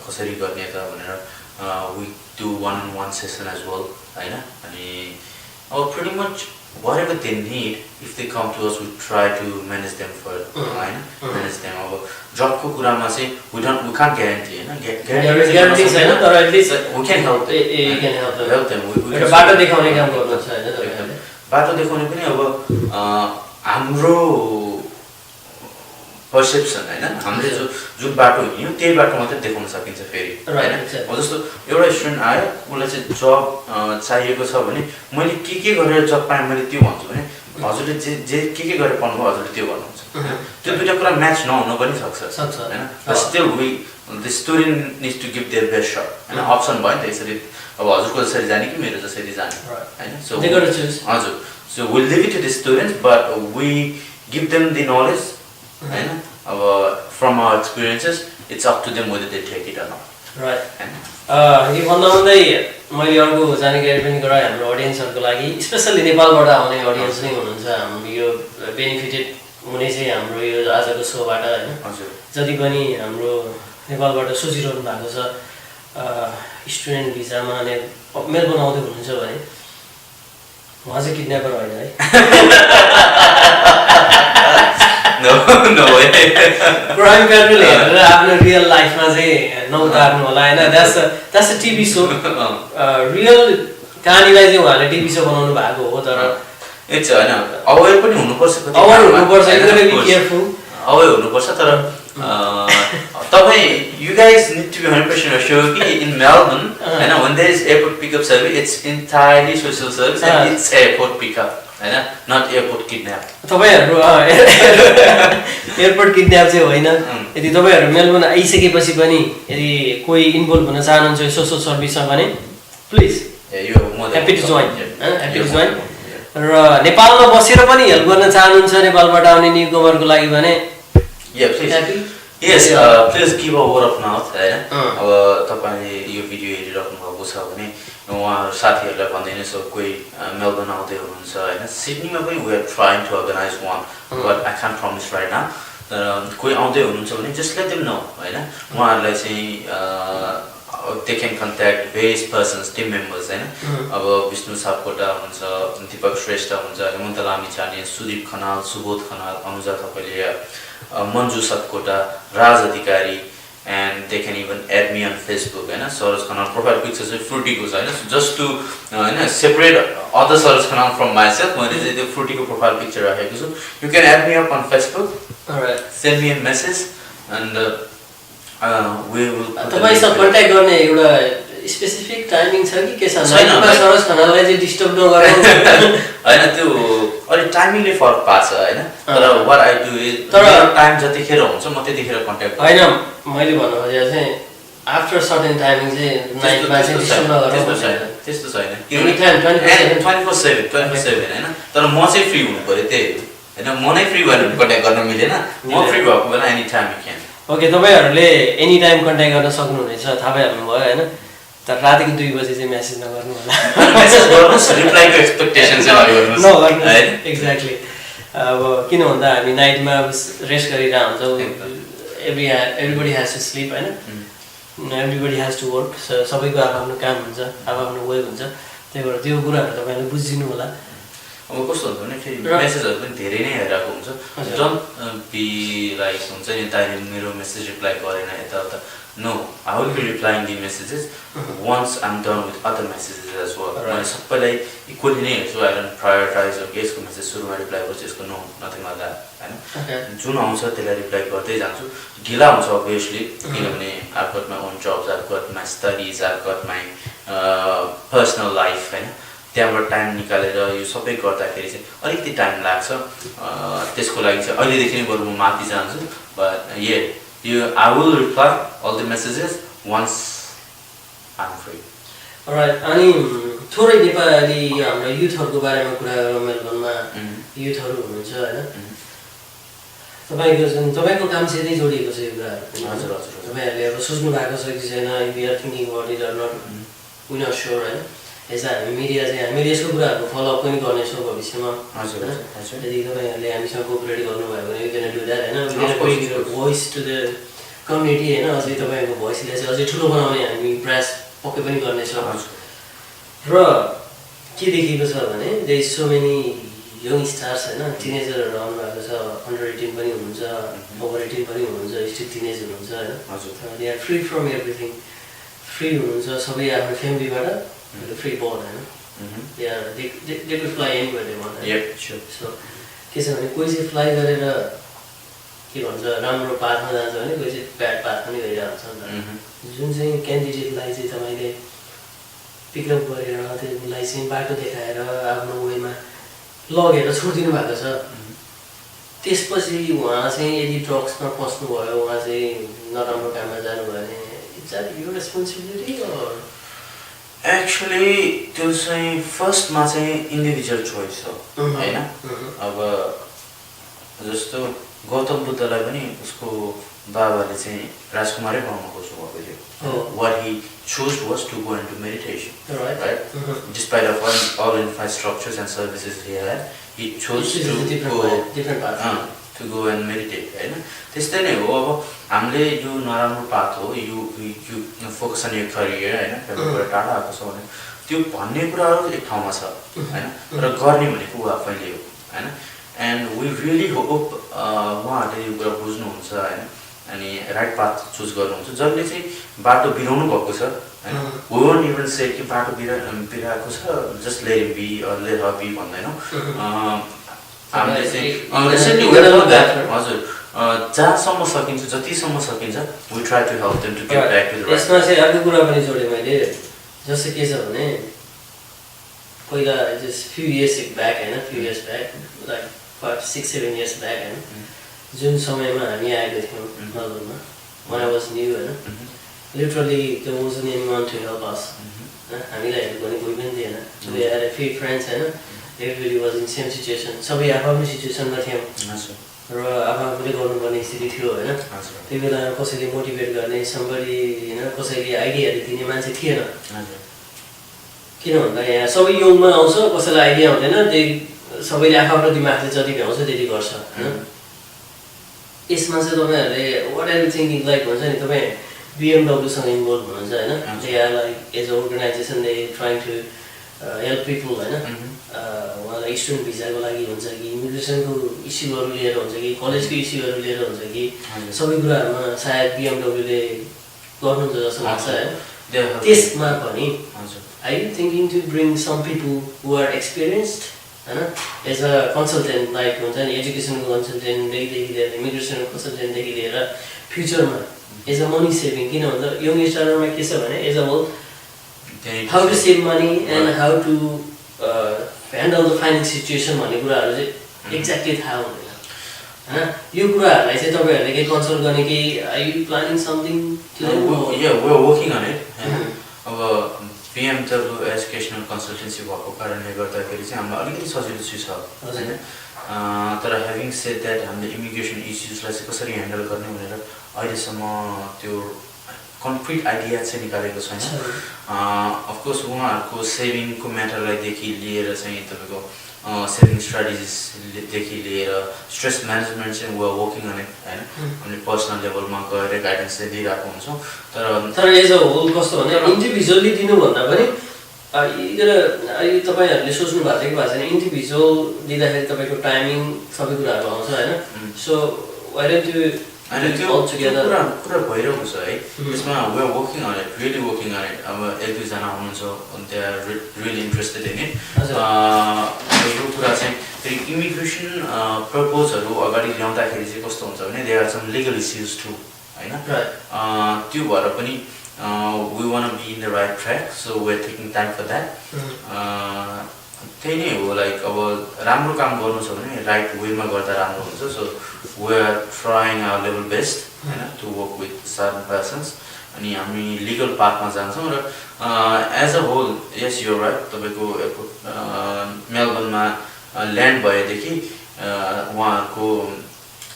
कसरी गर्ने त भनेर we do one-on-one session as well हैन अनि pretty much whatever they need if they come to us we try to manage them for हैन manage them अब job को कुरामा चाहिँ we can't guarantee हैन guarantee छैन तर at least we can help them एउटा बाटो देखाउने काम गर्नुहुन्छ हैन तपाईहरुले बाटो देखाउने पनि अब हाम्रो perception हैन हामीले जुन बाटो हिँड्यौ त्यही बाटो मात्र देखाउन सकिन्छ फेरि हैन जस्तो एउटा स्टुडेन्ट आयो उलाई चाहिँ जब चाहिएको छ भने मैले के गरेर जब पाएँ मैले त्यो भन्छु भने हजुरले जे के गरेर पाउनु भयो हजुरले त्यो गर्नुहुन्छ त्यो दुईटा कुरा म्याच नहुन पनि सक्छ हैन but still the student needs to give their best shot हैन अप्सन भयो नि त यसरी अब हजुरको जसरी जाने कि मेरो जसरी जाने हैन so they got to choose हजुर so we'll leave it to the students but we give them the knowledge हैन अब from our experiences it's up to them whether they take it or not right यो भन्दै मैले अर्को जानकारी पनि गराए हाम्रो ऑडियन्सहरुको लागि स्पेशली नेपालबाट आउने ऑडियन्स नै हुनुहुन्छ हाम्रो यो बेनिफिटेड हुने चाहिँ हाम्रो यो आजको शोबाट हैन हजुर जति पनि हाम्रो नेपालबाट सोचिरहनु भएको छ स्टुडेन्ट भिजामा अनि मेलबर्न आउँदै हुनुहुन्छ भने उहाँ चाहिँ किडन्यापर होइन है no way क्राइम पेट्रोल हेरेर आफ्नो रियल लाइफमा चाहिँ नउतार्नु होला हैन that's a TV show real कहानीलाई चाहिँ उहाँले टिभी शो बनाउनु भएको हो तर इट्स हैन अवेयर पनि हुनुपर्छ अवेयर हुनुपर्छ एकदमै बी केयरफुल अवेयर हुनुपर्छ तर तपाई you guys need to be 100% assured कि in Melbourne and when there is airport pickup service it's entirely social service and it's airport pickup हैन not airport kidnap तपाईहरु एयरपोर्ट किडन्याप चाहिँ होइन यदि तपाईहरु मेलबर्न आइसकेपछि पनि यदि कोही इन्भल्भ हुन चाहनुहुन्छ सोशल सर्भिसमा भने please happy to join happy to join र नेपालमा बसेर पनि हेल्प गर्न चाहनुहुन्छ नेपालबाट आउने न्यूकमरको लागि भने yes please give a word of mouth हैन अब तपाईले यो भिडियो हेरिराख्नु भएको छ भने उहाँहरु साथीहरुलाई भन्दैन सो कोही मेलबर्न आउँदै हुनुहुन्छ हैन सिडनीमा पनि we are trying to organize one but I can't promise right now तर कोही आउँदै हुनुहुन्छ भने just let them know हैन उहाँहरुलाई चाहिँ they can contact various persons team members हैन अब विष्णु सापकोटा हुनुहुन्छ दीपक श्रेष्ठ हुनुहुन्छ Hemant Lamichhane Sudeep Khanal Subodh Khanal Anuja Thapaliya Manju Satkota, Raj Adhikari, and they can even add me on Facebook. Saroj Khanal profile pictures with fruity goes. So just to separate other Saroj Khanal from myself, when is the fruity profile picture I have. So you can add me up on Facebook. Alright. Send me a message, and we will. तपाईं सब contact गर्ने एउटा specific timing छ कि के छ नाइटमा सरोज खनाललाई चाहिँ disturb नगर्नु हैन त्यो अलि टाइमिङले फरक पार्छ हैन तर व्हाट आई डु इज तर टाइम जतिखेर हुन्छ म त्यतिखेर कन्ट्याक्ट हैन मैले भन्नु खोजेको चाहिँ आफ्टर सर्टेन टाइमिङ चाहिँ नाइटमा चाहिँ डिस्टर्ब नगर्नु त्यस्तो छैन एनी टाइम 24/7 हैन तर म चाहिँ फ्री हुनु पर्यो त्यही हैन म नै फ्री भएर कन्ट्याक्ट गर्न मिलेन म फ्री भएको बेला any time you can okay तपाईहरुले एनी टाइम कन्ट्याक्ट गर्न सक्नुहुनेछ थाहा भइहाल्नु भयो हैन तर रातिको 2 बजे चाहिँ मेसेज नगर्नु होला मेसेज गर्नुस् रिप्लाईको एक्सपेक्टेसन चाहिँ नगर्नुस् हैन एक्ज्याक्टली अब किन भन्दा हामी नाइटमा रेस्ट गरिरा हुन्छौं एभ्रीबडी ह्याज टु स्लीप हैन एभ्रिबडी हेज टु वर्क, सबैको आफ्नो काम हुन्छ, आफ्नो वे हुन्छ, त्यही भएर त्यो कुराहरू तपाईँले बुझिदिनु होला। अब कस्तो हुन्छ भने फेरि मेसेजहरू पनि धेरै नै आइरहेको हुन्छ, डोन्ट बी लाइक हुन्छ नि दाइले मेरो मेसेज रिप्लाई गरेन यताउता, no I will be replying the messages once I am done with other messages as well. मैले सबैलाई इक्वली नै हेर्छु, आई डोन्ट प्रायोरिटाइज कि यसको मेसेज सुरुमा रिप्लाई गर्छु यसको नो नथिङ लाइक द्याट होइन। जुन आउँछ त्यसलाई रिप्लाई गर्दै जान्छु। ढिला हुन्छ अभियसली, किनभने I got my own jobs, I got my studies, I got my personal life होइन। त्यहाँबाट टाइम निकालेर यो सबै गर्दाखेरि चाहिँ अलिकति टाइम लाग्छ। त्यसको लागि चाहिँ अहिलेदेखि नै बरु म माथि जान्छु, but I will reply all the messages once I'm free. Alright, अनि थोरै नेपाली हाम्रो युथहरूको बारेमा कुरा गरौँ। मेलबर्नमा युथहरू हुनुहुन्छ होइन, तपाईँको कामसितै जोडिएको छ यो कुराहरू। हजुर हजुर, तपाईँहरूले अब सोच्नु भएको छ कि छैन, we are thinking about it or not, we not sure होइन। यसलाई हामी मिडिया चाहिँ हामीले यसको कुराहरूको फलोअप पनि गर्नेछौँ भविष्यमा होइन। यदि तपाईँहरूले हामीसँग कोअपरेट गर्नुभयो भने वी क्यान डु द्याट होइन, भोइस टु द कम्युनिटी होइन। अझै तपाईँको भोइसलाई चाहिँ अझै ठुलो बनाउने हामी प्रयास पक्कै पनि गर्नेछौँ। र के देखिएको छ भने there is so many young stars होइन, टिनेजरहरू आउनु भएको छ, अन्डर 18 पनि हुनुहुन्छ, ओभर 18 पनि हुनुहुन्छ, स्टिल टिनेज हुनुहुन्छ होइन। They are free from everything, free हुनुहुन्छ सबै आफ्नो फ्यामिलीबाट, फ्री बर्ड होइन। They could fly anywhere they want. So के छ भने कोही चाहिँ फ्लाइ गरेर के भन्छ राम्रो पाथमा जान्छ भने कोही चाहिँ ब्याड पाथ पनि गइरहेको छ नि त। जुन चाहिँ क्यान्डिडेटलाई चाहिँ तपाईँले पिकअप गरेर त्यसलाई चाहिँ बाटो देखाएर आफ्नो वेमा लगेर छोडिदिनु भएको छ, त्यसपछि उहाँ चाहिँ यदि ड्रग्समा पस्नुभयो, उहाँ चाहिँ नराम्रो काममा जानुभयो भने it's are your responsibility or? Actually त्यो चाहिँ फर्स्टमा चाहिँ इन्डिभिजुअल चोइस हो होइन। अब जस्तो गौतम बुद्धलाई पनि उसको बाबाले चाहिँ राजकुमारै बनाउन खोज्नु भएको थियो। What he chose was to go into meditation, right? Despite of all infrastructures and services he had, he chose to go and meditate होइन। त्यस्तै नै हो, अब हामीले यो नराम्रो पाथ हो, you focus on your career होइन, फ्यामिलीबाट टाढा आएको छ भने त्यो भन्ने कुराहरू एक ठाउँमा छ होइन, र गर्ने भनेको ऊ आफैले हो होइन। एन्ड वी रियली होप उहाँहरूले यो कुरा बुझ्नुहुन्छ होइन, अनि राइट पाथ चुज गर्नुहुन्छ। जसले चाहिँ बाटो बिराउनु भएको छ होइन, वी वोन्ट इभन से कि बाटो बिराएको छ just let him be or let her be भन्दैनौँ। हामीले चाहिँ हजुर जहाँसम्म सकिन्छ, जतिसम्म सकिन्छ we try to help them to get back to the right. यसमा चाहिँ अर्को कुरा पनि जोडेँ मैले, जस्तो के छ भने पहिला जस्ट फ्यु इयर्स ब्याक होइन, few years back like 5-6-7 years back होइन, जुन समयमा हामी आएको थियौँ मेलबर्नमा, when I was new होइन, literally there wasn't anyone to help us होइन, हामीलाई हेल्प गर्ने कोही पनि थिएन। We had a few friends होइन, everybody was in same situation, सबै आफ्नो सिचुएसनमा थियौँ र आफूले गर्नुपर्ने स्थिति थियो होइन। त्यही बेला कसैले मोटिभेट गर्ने somebody होइन, कसैले आइडियाहरू दिने मान्छे थिएन। किन भन्दा यहाँ सबै यङमा आउँछ, कसैलाई आइडिया हुँदैन, त्यही सबैले आफ्नो दिमागले जति भ्याउँछ त्यति गर्छ होइन। यसमा चाहिँ तपाईँहरूले what are you thinking like हुन्छ नि, तपाईँ बिएमडब्ल्यूसँग इन्भल्भ हुनुहुन्छ होइन, they are like as a organisation they trying to help people होइन। उहाँलाई स्टुडेन्ट भिजाको लागि हुन्छ कि इमिग्रेसनको इस्युहरू लिएर हुन्छ कि कलेजको इस्युहरू लिएर हुन्छ कि सबै कुराहरूमा सायद बिएमडब्ल्यूले गर्नुहुन्छ जस्तो लाग्छ होइन। त्यसमा पनि are you thinking to bring some people who are experienced होइन, एज अ कन्सल्टेन्ट लाइक हुन्छ नि, एजुकेसनको कन्सल्टेन्टदेखि लिएर इमिग्रेसनको कन्सल्टेन्टदेखि लिएर फ्युचरमा एज अ मनी सेभिङ, किन भन्दा यङ स्टार्टरमा के छ भने as a whole how to save money and how to handle the finance situation भन्ने कुराहरू चाहिँ एक्ज्याक्टली थाहा हुँदैन होइन। यो कुराहरूलाई चाहिँ तपाईँहरूले केही कन्सल्ट गर्ने कि are you planning something? We are working on it होइन। अब बिएमडब्ल्यू एजुकेसनल कन्सल्टेन्सी भएको कारणले गर्दाखेरि चाहिँ हामीलाई अलिकति सजिलो छ होइन। तर ह्याभिङ सेड द्याट हामीले इमिग्रेसन इस्युजलाई चाहिँ कसरी ह्यान्डल गर्ने भनेर अहिलेसम्म त्यो कन्क्रिट आइडिया चाहिँ निकालेको छैन। अफकोर्स उहाँहरूको सेभिङको म्याटरलाईदेखि लिएर चाहिँ तपाईँको सेभिङ स्ट्राटेजिसदेखि लिएर स्ट्रेस म्यानेजमेन्ट चाहिँ we are working on it होइन हामीले पर्सनल लेभलमा गएर गाइडेन्स चाहिँ दिइरहेको हुन्छौँ तर एज अ होल कस्तो भने इन्डिभिजुअली दिनुभन्दा पनि तपाईँहरूले सोच्नु भएको थियो कि भएको छैन इन्डिभिजुअल दिँदाखेरि तपाईँको टाइमिङ सबै कुराहरू आउँछ होइन सो कुरा भइरहेको छ है त्यसमा we are working on it really working on it अब एक दुईजना हुनुहुन्छ they are really interested in it यो कुरा चाहिँ फेरि इमिग्रेसन प्रपोजहरू अगाडि ल्याउँदाखेरि चाहिँ कस्तो हुन्छ भने they are some legal issues too होइन त्यो भएर पनि we want to be in the right track, so we're taking time for that. त्यही नै हो लाइक अब राम्रो काम गर्नु छ भने राइट वेमा गर्दा राम्रो हुन्छ so we are trying our level best होइन to work with certain persons अनि हामी लिगल पाथमा जान्छौँ र एज अ होल यस यो राइट तपाईँको मेलबर्नमा ल्यान्ड भएदेखि उहाँहरूको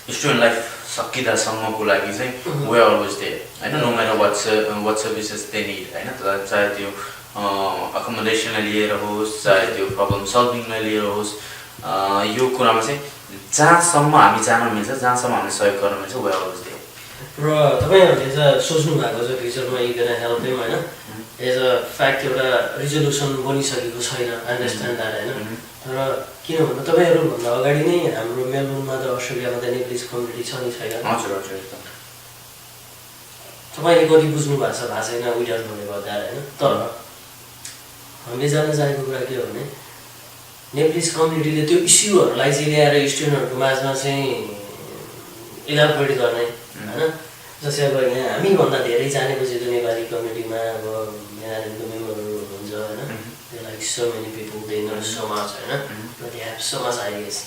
स्टुडेन्ट लाइफ सकिदासम्मको लागि चाहिँ वी आर अलवेज देयर होइन no matter what services they need होइन चाहे त्यो अकोमोडेसनलाई लिएर होस् चाहे त्यो प्रब्लम सल्भिङलाई लिएर होस् यो कुरामा चाहिँ जहाँसम्म हामी जान मिल्छ जहाँसम्म हामीले सहयोग गर्न मिल्छ वी आर अलवेज देयर र तपाईँहरूले चाहिँ सोच्नु भएको छ फ्युचरमा यी गर्न हेल्प देम होइन एज अ फ्याक्ट एउटा रिजोल्युसन बनिसकेको छैन अन्डरस्ट्यान्ड द्याट होइन तर किन भन्दा तपाईँहरूभन्दा अगाडि नै हाम्रो मेलबर्नमा त अस्ट्रेलियामा त नेप्लिज कम्युनिटी छ नि छैन हजुर हजुर एकदम तपाईँले कति बुझ्नु भएको छ छैन विडर भन्ने गर्दा होइन तर हामीले जान्न चाहेको कुरा के हो भने नेप्लिज कम्युनिटीले त्यो इस्युहरूलाई चाहिँ ल्याएर स्टुडेन्टहरूको माझमा चाहिँ इलाबोरेट गर्ने होइन जस्तै अब यहाँ हामीभन्दा धेरै जानेपछि त नेपाली कम्युनिटीमा अब यहाँको मेम्बरहरू हुन्छ होइन like so many people they know so much but they have so much ideas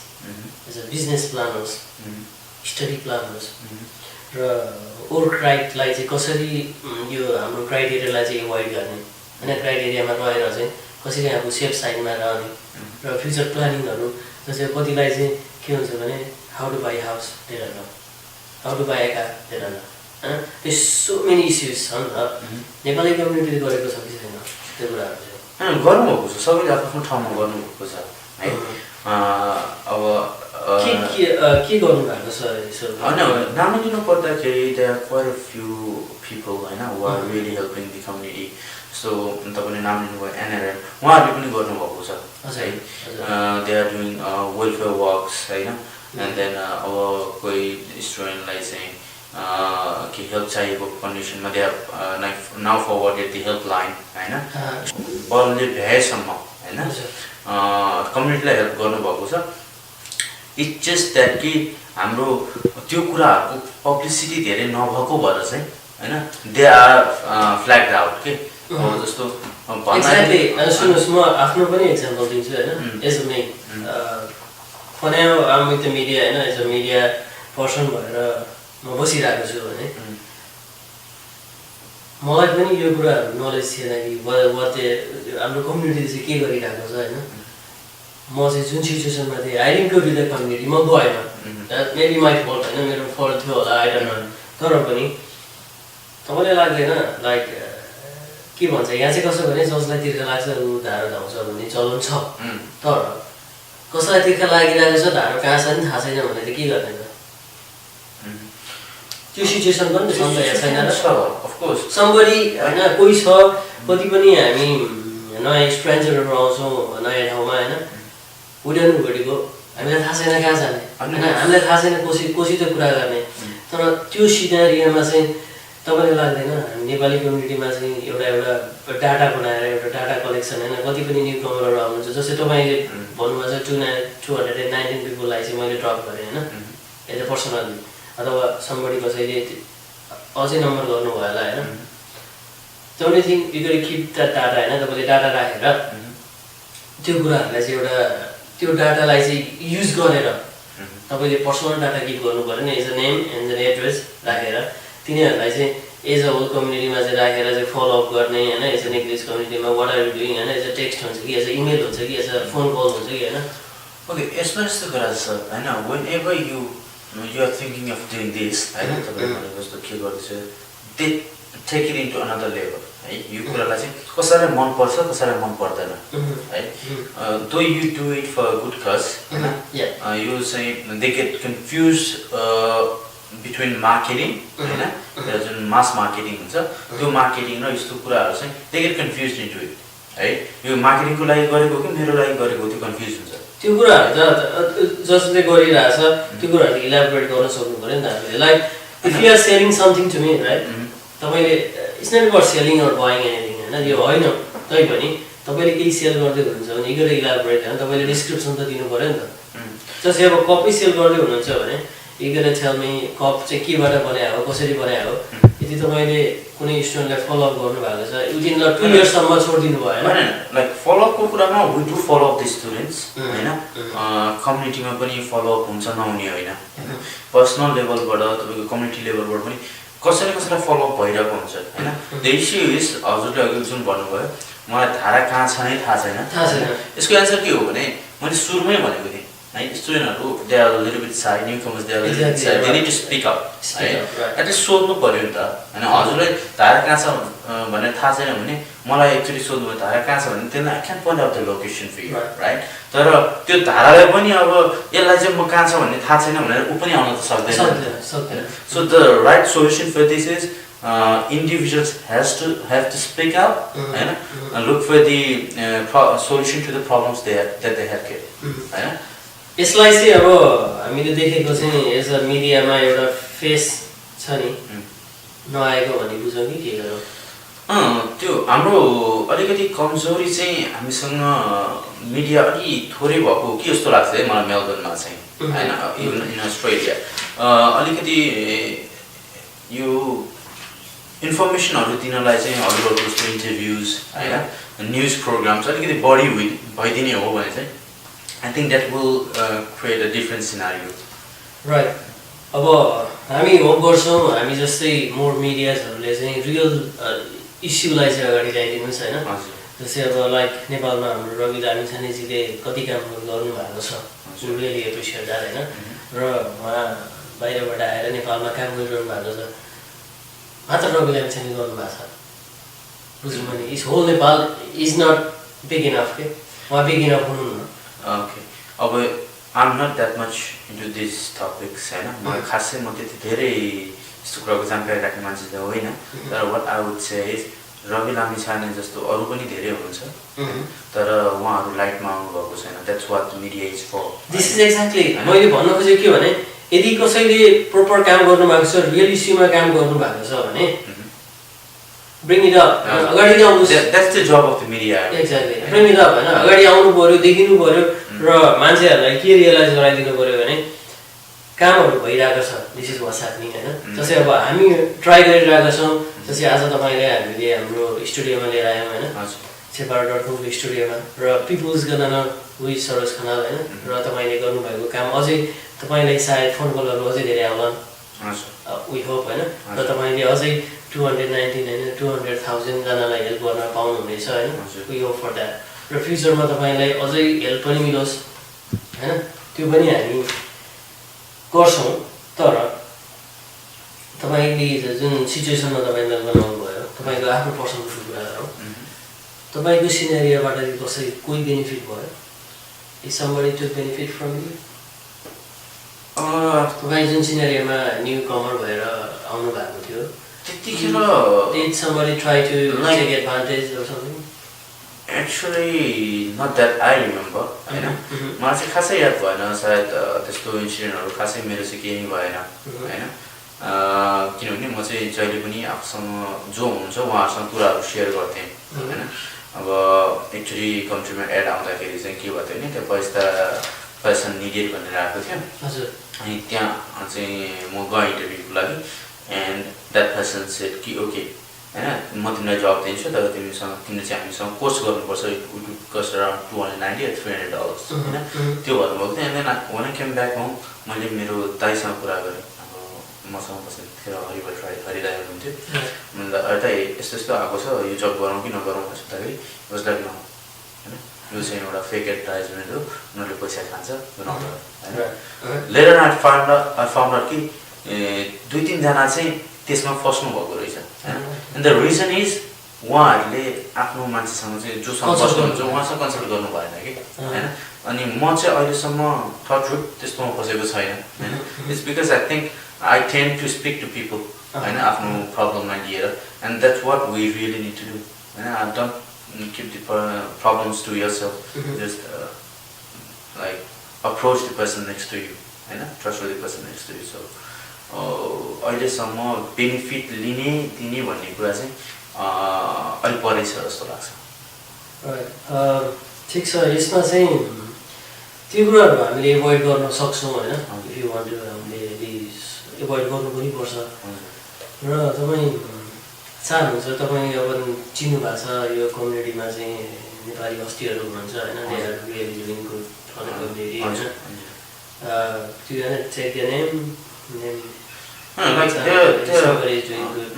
as a business planners study planners र वर्क राइटलाई चाहिँ कसरी यो हाम्रो क्राइटेरियालाई चाहिँ एभोइड गर्ने होइन क्राइटेरियामा रहेर चाहिँ कसरी अब सेफ साइडमा रहने र फ्युचर प्लानिङहरू जस्तै कतिलाई चाहिँ के हुन्छ भने how to buy house there न how to buy car there न होइन त्यस सो मेनी इस्युज छन् र नेपाली कम्युनिटीले गरेको छ कि छैन त्यो कुराहरू चाहिँ गर्नुभएको छ सबैले आफ्नो ठाउँमा गर्नुभएको छ है अब के गर्नुभएको छ होइन नाम लिनु पर्दाखेरि there are quite a few people होइन who are really helping the community so तपाईँले नाम लिनुभयो एनआरएम उहाँहरूले पनि गर्नुभएको छ है they are doing welfare works होइन एन्ड देन अब कोही स्टुडेन्टलाई चाहिँ कि हेल्प चाहिएको कन्डिसनमा they are now forwarded the helpline होइन बलले भ्याएसम्म होइन कम्युनिटीलाई हेल्प गर्नुभएको छ इट्स जस्ट द्याट कि हाम्रो त्यो कुराहरूको पब्लिसिटी धेरै नभएको भएर चाहिँ होइन दे आर फ्ल्याग्ड आउट के जस्तो सुन्नुहोस् म आफ्नो पनि इक्जाम्पल दिन्छु होइन as a man for now I am with the media होइन एज अ मिडिया पर्सन भएर म बसिरहेको छु भने मलाई पनि यो कुराहरू नलेज थिएन कि हाम्रो कम्युनिटीले चाहिँ के गरिरहेको छ होइन म चाहिँ जुन सिचुएसनमा थिएँ I didn't go to the community म गएन मेबी माई फल्ट होइन मेरो फल्ट थियो होला आई डोन्ट नो तर पनि तपाईँलाई लाग्दैन लाइक के भन्छ यहाँ चाहिँ कसो भने जसलाई तिर्खा लाग्छ ऊ धारो धाउँछ भन्ने चलन छ तर कसैलाई तिर्खा लागिरहेको छ धारो कहाँ छ नि थाहा छैन भने त के गर्ने त त्यो सिचुएसन पनि त छैन अफकोर्स समबडी होइन कोही छ कति पनि हामी नयाँ स्ट्रेन्जरहरू आउँछौँ नयाँ ठाउँमा होइन उडेन घोडीको हामीलाई थाहा छैन कहाँ जाने होइन हामीलाई थाहा छैन कोसित कुरा गर्ने तर त्यो सिनारियोमा चाहिँ तपाईँलाई लाग्दैन हामी नेपाली कम्युनिटीमा चाहिँ एउटा डाटा बनाएर एउटा डाटा कलेक्सन होइन कति पनि न्यु कमरहरू आउनुहुन्छ जस्तै तपाईँले भन्नुभएको छ 219 पिपललाई चाहिँ मैले ड्रप गरेँ होइन एज अ पर्सनली अथवा समबडी कसैले अझै नम्बर गर्नुभयो होला होइन the only thing you got keep that data होइन तपाईँले डाटा राखेर त्यो कुराहरूलाई चाहिँ एउटा त्यो डाटालाई चाहिँ युज गरेर तपाईँले पर्सनल डाटा किप गर्नु पऱ्यो नि as a name and an address राखेर तिनीहरूलाई चाहिँ एज अ होल कम्युनिटीमा चाहिँ राखेर चाहिँ फलोअप गर्ने होइन एज अ नेप्लिज कम्युनिटीमा वाट आर यु डुइङ होइन एज अ टेक्स्ट हुन्छ कि एज अ इमेल हुन्छ कि एज अ फोन कल हुन्छ कि होइन ओके यसमा यस्तो कुरा छ होइन whenever you are thinking of doing this होइन तपाईँले भनेको जस्तो के गर्दैछ take it into another level. है यो कुरालाई चाहिँ कसैलाई मन पर्छ कसैलाई मन पर्दैन है though you do it for a good cause हैन यो चाहिँ they get confused between marketing हैन र जुन mass marketing हुन्छ त्यो marketing र यस्तो कुराहरु चाहिँ they get confused into it है यो marketing को लागि गरेको कि मेरो लागि गरेको त्यो कन्फ्युज हुन्छ त्यो कुराहरु त जसले गरिरहेछ त्यो कुराहरु इलाबोरेट गर्न सक्नु पर्यो नि त हामीले like if you are selling something to me right तपाईले it's not about selling or buying anything हैन यो होइन तै पनि तपाईले केही सेल गर्दै हुनुहुन्छ भने इगो इलाबोरेट हैन तपाईले डिस्क्रिप्सन त दिनु पर्यो नि त जस्तै अब कपी सेल गर्दै हुनुहुन्छ भने इगो टेल मी कप चाहिँ केबाट बनाएको हो कसरी बनाएको हो यदि तपाईले कुनै स्टुडेन्टलाई फलो अप गर्नु भएको छ विदिन 2 इयर्स सम्म छोड्दिनु भयो हैन लाइक फलो अप को कुरामा we do follow up the students हैन कम्युनिटीमा पनि फलो अप हुन्छ नहुने हैन पर्सनल लेभलबाट तपाईको कम्युनिटी लेभलबाट पनि कसैले फलो अप भइरहेको हुन्छ हैन द इश्यू इज हजुरले अघि जुन भन्नुभयो मलाई धारा कहाँ छ नै थाहा छैन यसको एन्सर के हो भने मैले सुरुमै भनेको थिएँ है स्टुडेन्टहरु they are a little bit shy newcomers they are a little bit shy they need to speak up है एटलिस्ट सोध्नु पर्यो नि त हैन हजुरले धारा कहाँ छ भनेर थाहा छैन भने मलाई एक्चुअली सोध्नु भयो धारा कहाँ छ भने त्यसलाई I can point out the location for you right तर त्यो धारालाई पनि अब यसलाई चाहिँ म कहाँ छ भन्ने थाहा छैन भनेर उ पनि आउन त सक्दैन so the right solution for this is individuals have to speak up and look for the solution to the problems that they have हैन यसलाई चाहिँ अब हामीले देखेको चाहिँ एज अ मिडियामा एउटा फेस छ नि नआएको भन्ने बुझ्यौ कि के गरौ त्यो हाम्रो अलिकति कमजोरी चाहिँ हामीसँग मिडिया अलि थोरै भएको कि जस्तो लाग्छ है मलाई मेलबर्नमा चाहिँ हैन इभन इन अस्ट्रेलिया अलिकति यो इन्फर्मेसनहरु दिनलाई चाहिँ हजुरहरुको जस्तो इन्टरभ्युज हैन न्यूज प्रोग्राम्स अलिकति बढी भइदिने हो भने चाहिँ I think that will create a different scenario. Right. अब हामी होप गर्छौं हामी जस्तै मोर मिडियाजहरुले चाहिँ रियल इस्युलाई चाहिँ अगाडि ल्याइदिनुस् हैन जस्तै अब लाइक नेपालमा हाम्रो रवि लामिछानेजीले कति काम गर्नु भएको छ रियली एप्रिसिएट दैट हैन र उहाँ बाहिरबाट आएर नेपालमा काम गरिरहनु भएको छ मात्र रवि लामिछाने गर्नु भएको छ बुझ्नु भने is whole Nepal is not big enough के उहाँ बिग इनफ हुनुहुन्न Okay. अब I'm not that much into these topics हैन म खासै म त्यति धेरै यस्तो कुराको जानकारी राख्ने मान्छे त होइन तर what I would say is Rabi Lamichhane जस्तो अरु पनि धेरै हुन्छ तर उहाँहरु लाइटमा आउनु भएको छैन that's what the media is for this is exactly मैले भन्न खोजेको के भने यदि कसैले प्रोपर काम गर्नु भएको छ रियल इस्युमा काम गर्नु भएको छ भने bring it up अगाडि आउनुस् that's the job of the media exactly bring it up हैन अगाडि आउनु पर्यो देखिनु पर्यो र मान्छेहरुलाई के रियलाइज गराइदिनु पर्यो भने कामहरु भइराको छ दिस इज व्हाट्स ह्यापनिङ हैन जस्तै अब हामी ट्राई गरिरहेका छौं जस्तै आज तपाईले हामीले हाम्रो स्टुडियोमा लिएर आयौं हैन सेपार.com को स्टुडियोमा र पिपल्स गणना वी सरोज खनाल हैन र तपाईले गर्नुभएको काम अझै तपाईलाई सायद फोन कलहरु अझै धेरै आउलान् वी होप हैन र तपाईले अझै 219 हैन 200,000 जनालाई हेल्प गर्न पाउनु हुनेछ हैन वी होप फर दैट र फ्युचरमा तपाईलाई अझै हेल्प पनि मिलोस् हैन त्यो पनि हामी गर्छौं तर तपाईले जुन सिचुएसनमा तपाईले बनाउनु भयो तपाईको आफ्नो पर्सनल कुरा हो तपाईको सिनेरियोबाट कसै कोही बेनिफिट भयो is somebody to benefit from you तपाईं जुन सिनेरियोमा न्यू कमर भएर आउनु भएको थियो त्यतिखेर did somebody try to take advantage or something actually not that I remember हैन मलाई चाहिँ खासै याद भएन सायद त्यस्तो इन्सिडेन्टहरु खासै मेरो चाहिँ केही भएन हैन किनभने म चाहिँ जहिले पनि आफूसँग जो हुन्छ उहाँहरुसँग कुराहरु शेयर गर्थे हैन अब एक्चुअली कन्ट्रीमा एड आउँदाखेरि चाहिँ के भयो नि त्यो पर्सन निडेड भनेर आएको थियो हजुर अनि त्यहाँ चाहिँ म गए इन्टरभ्युको लागि and that person said कि okay हैन म तिमीलाई जब दिन्छु तर तिमीले चाहिँ हामीसँग कोर्स गर्नुपर्छ it would cost around $290 or $300 हैन त्यो भन्नुभएको थियो and then when I came back home मैले मेरो दाइसँग कुरा गरे अब मसँग बस्ने थियो हरिदाइ हुनुहुन्थ्यो मैले दाइ यस्तो यस्तो आएको छ यो जब गरौँ कि नगरौँ भनेर सोध्दाखेरि was like no हैन यो चाहिँ एउटा फेक एडभर्टाइजमेन्ट हो उनीहरुले पैसा खान्छ नगर हैन later I found out कि 2-3 जना चाहिँ त्यसमा फस्नु भएको रहेछ हैन एन्ड द रिजन इज उहाँहरूले आफ्नो मान्छेसँग चाहिँ जोसँग बस्नुहुन्छ उहाँसँग कन्सल्ट गर्नु भएन कि हैन अनि म चाहिँ अहिलेसम्म थर्ड रुट त्यस्तोमा फसेको छैन हैन it's because I think I tend to speak to people हैन आफ्नो प्रब्लममा लिएर and that's what we really need to do हैन I don't keep the problems to yourself just like approach the person next to you हैन trustworthy person next to you so अहिलेसम्म benefit लिने दिने भन्ने कुरा चाहिँ अलि परै छ जस्तो लाग्छ ठिक छ यसमा चाहिँ त्यो कुराहरू हामीले एभोइड गर्न सक्छौँ हैन इफ यु वान्ट टु हामीले एभोइड गर्नु पनि पर्छ र तपाईँ चाहनुहुन्छ तपाईँ अब चिन्नु भएको छ यो कम्युनिटीमा चाहिँ नेपाली हस्तीहरू हुनुहुन्छ हैन they are really doing good for the community हैन do you want to take their name like somebody is doing good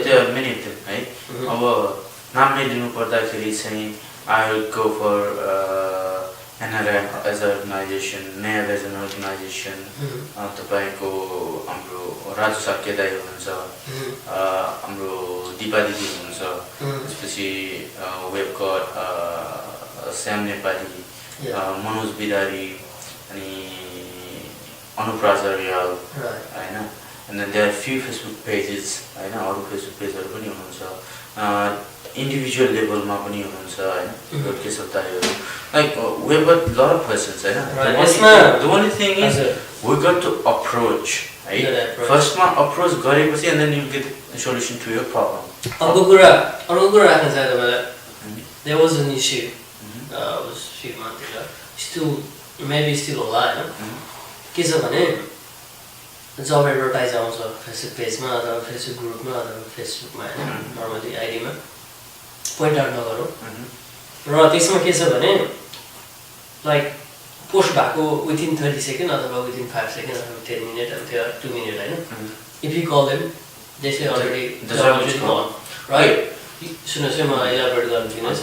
there are many of them right अब नाम नै लिनु पर्दाखेरि चाहिँ I would go for NRM as an organization, NAV as an organization. तपाईको हाम्रो राजु साक्य दाइ हुनुहुन्छ हाम्रो दिपा दिदी हुनुहुन्छ त्यसपछि we have got Sam Nepali Manoj Birari अनि अनुप्राज रियाल हैन and then there are few Facebook pages हैन अरु Facebook पेजहरु पनि हुनुहुन्छ individual level मा पनि हुनुहुन्छ हैन के सत्ताहरू like we have got lot of persons हैन the only thing is we got to approach right first ma approach गरेपछि and then you get a solution to your problem अर्को कुरा राख्न चाहे तपाईलाई there was an issue was few months ago still maybe still alive के छ भने जब advertise आउँछ फेसबुक पेजमा अथवा फेसबुक ग्रुपमा अथवा फेसबुकमा हैन नर्मली आइडीमा पोइन्ट आउट नगरौँ र त्यसमा के छ भने लाइक पोस्ट भएको विथिन 30 सेकेन्ड अथवा विथिन 5 सेकेन्ड अथवा 10 मिनट अथवा 2 मिनट हैन if you call them they say already the job is gone right सुन्नुहोस् है म इलाबोरेट गर्न दिनुहोस्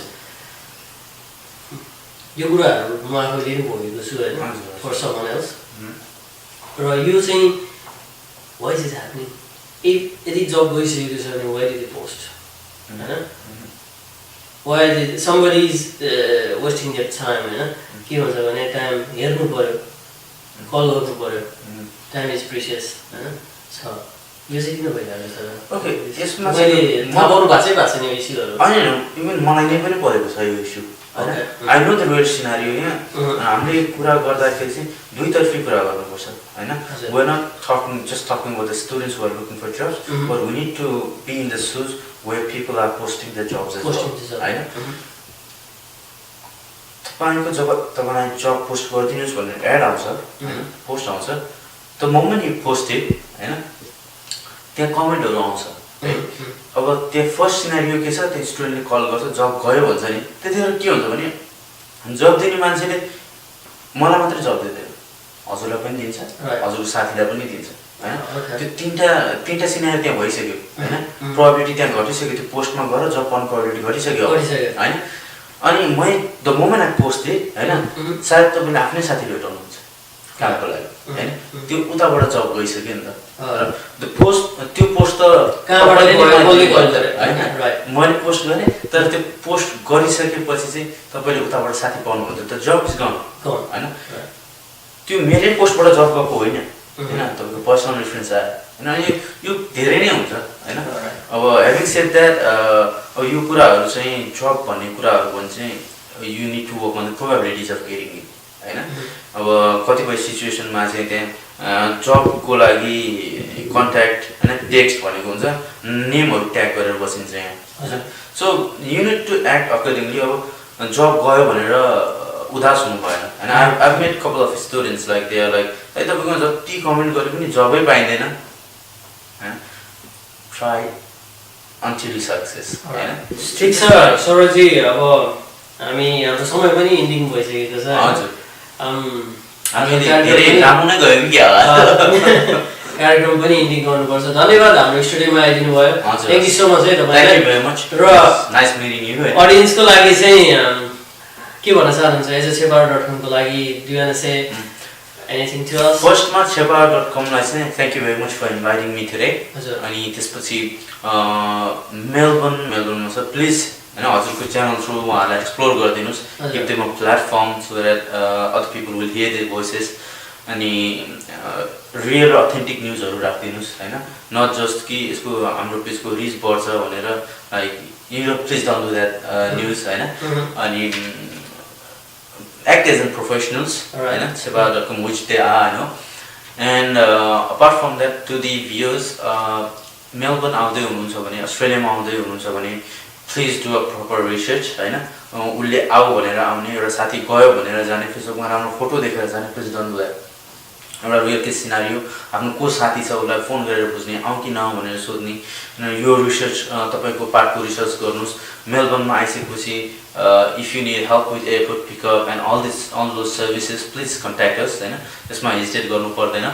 यो कुराहरू म आफैले पनि भोगेको छु हैन फर समवन एल्स र यो चाहिँ why is it happening if यदि जब गइसकेको छ भने why did they post हैन why did somebody is wasting their time हैन के भन्छ भने टाइम हेर्नु पर्यो कल गर्नु पर्यो टाइम इज प्रिसियस हैन छ यो चाहिँ किन भइरहेको छ ओके यसमा मैले थाहा पाउनु भएको छैन यो इस्युहरू हैन इभन मलाई नै पनि परेको छ यो इस्यु हैन I know the real scenario यहाँ हामीले कुरा गर्दाखेरि चाहिँ दुई तर्फी कुरा गर्नुपर्छ हैन we are not talking just talking about the students who are looking for jobs but we need to be in the shoes where people are posting the jobs as well हैन तपाईको जब तपाईलाई जब पोस्ट गरिदिनुस् भनेर add आउँछ हैन post आउँछ the moment you post it हैन त्यहाँ कमेन्टहरु आउँछ अब त्यो फर्स्ट सिनारियो के छ त्यो स्टुडेन्टले कल गर्छ जब गयो भन्छ नि त्यतिखेर के हुन्छ भने जब दिने मान्छेले मलाई मात्रै जब दिँदैन हजुरलाई पनि दिन्छ हजुरको साथीलाई पनि दिन्छ हैन त्यो तीनटा सिनारियो त्यहाँ भइसक्यो हैन प्रोबेबिलिटी त्यहाँ घटिसक्यो त्यो पोस्टमा गएर जब पाउने प्रोबेबिलिटी घटिसक्यो हैन अनि म the moment I post it हैन सायद तपाईले आफ्नै साथी भेटाउनुहुन्छ कामको लागि हैन त्यो उताबाट जब गइसक्यो नि त त्यो पोस्ट त कहाँबाट मैले गर्ने मैले पोस्ट गरेँ तर त्यो पोस्ट गरिसकेपछि चाहिँ तपाईले उताबाट साथी पाउनु हुन्छ त जब इज गन हैन त्यो मेरै पोस्टबाट जब गएको होइन हैन तपाईको पर्सनल रेफरेन्स आयो हैन यो धेरै नै हुन्छ हैन अब हेभिङ सेड दैट अब यो कुराहरु चाहिँ जब भन्ने कुराहरु भने चाहिँ you need to work on the probabilities of getting it हैन अब कतिपय सिचुएसनमा चाहिँ त्यहाँ जबको लागि कन्ट्याक्ट हैन टेक्स्ट भनेको हुन्छ नेमहरु ट्याग गरेर बसिन्छ यहाँ so you need to act accordingly अब जब गयो भनेर उदास हुनु भएन हैन I met couple of students like they are like है तपाईको जति कमेन्ट गरे पनि जबै पाइदैन हैन ट्राई until you success हैन ठीक छ सरोजी अब हामी हाम्रो समय पनि एन्डिङ भइसकेको छ हजुर हामीले धेरै राम्रो नै गयो कि कार्यक्रम पनि एन्डिङ गर्नुपर्छ धन्यवाद हाम्रो स्टुडियोमा आइदिनु भयो थ्यांक यू सो मच है तपाईलाई थ्यांक यू भेरी मच र नाइस मिटिङ यु ऑडियन्सको लागि चाहिँ के भन्न चाहनुहुन्छ एज अ सेवार.com को लागि do you want to say Anything to us? फर्स्टमा chepa.com लाई चाहिँ thank you very much for inviting me today हजुर अनि त्यसपछि मेलबर्नमा छ प्लिज हैन हजुरको च्यानल थ्रु उहाँहरूलाई एक्सप्लोर गरिदिनुस् give them a platform so that other people will hear their voices अनि रियल र अथेन्टिक न्युजहरू राखिदिनुस् हैन नट जस्ट कि यसको हाम्रो पेजको रिच बढ्छ भनेर like you please don't do that news हैन अनि act as in professionals, right? Chepa.com, which they are, you know. And apart from that, to the viewers, Melbourne आउँदै हुनुहुन्छ भने अस्ट्रेलियामा आउँदै हुनुहुन्छ भने please do a proper research, हैन उले आऊ भनेर आउने एउटा साथी गयो भनेर जाने फेसबुकमा राम्रो फोटो देखेर जाने please don't do that. एउटा रियल केस सिनारियो आफ्नो को साथी छ उसलाई फोन गरेर बुझ्ने आऊ कि नआऊ भनेर सोध्ने यो रिसर्च तपाईको पार्टको रिसर्च गर्नुस् मेलबर्नमा आइसकेपछि if you need help with airport pickup and all those services please contact us हैन त्यसमा हेजिटेट गर्नु पर्दैन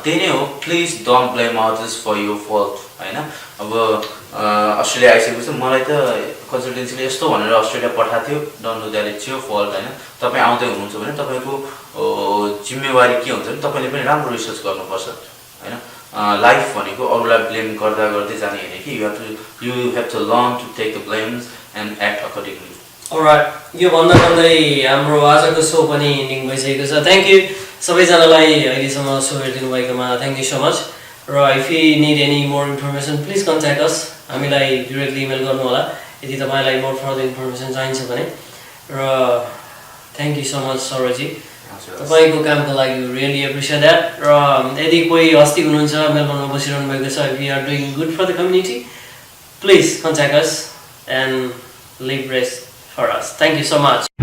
त्यही नै हो please don't blame others for your fault हैन अब अस्ट्रेलिया आइसकेपछि मलाई त कन्सल्टेन्सीले यस्तो भनेर अस्ट्रेलिया पठाथ्यो don't know that it's your fault हैन तपाई आउँदै हुनुहुन्छ भने तपाईको जिम्मेवारी के हुन्छ भने तपाईले पनि राम्रो रिसर्च गर्नुपर्छ हैन लाइफ भनेको अरूलाई ब्लेम गर्दा गर्दै जाने हैन कि you have to learn to take the blames and act accordingly alright यो भन्दा भन्दै हाम्रो आजको शो पनि एन्डिङ भइसकेको छ थ्यांक यू सबैजनालाई अहिलेसम्म शो हेरिदिनु भएकोमा थ्यांक यू सो मच र if you need any more information please contact अस हामीलाई डाइरेक्टली इमेल गर्नु होला यदि तपाईलाई मोर फर्दर इन्फर्मेसन चाहिन्छ भने र थ्यांक यू सो मच सरोजी तपाईको कामको लागि रियली एप्रिसिएट द्याट र यदि कोही हस्ती हुनुहुन्छ मेलबर्नमा बसिरहनु भएको छ if you are doing good for the community please contact us and leave rest for us. Thank you so much.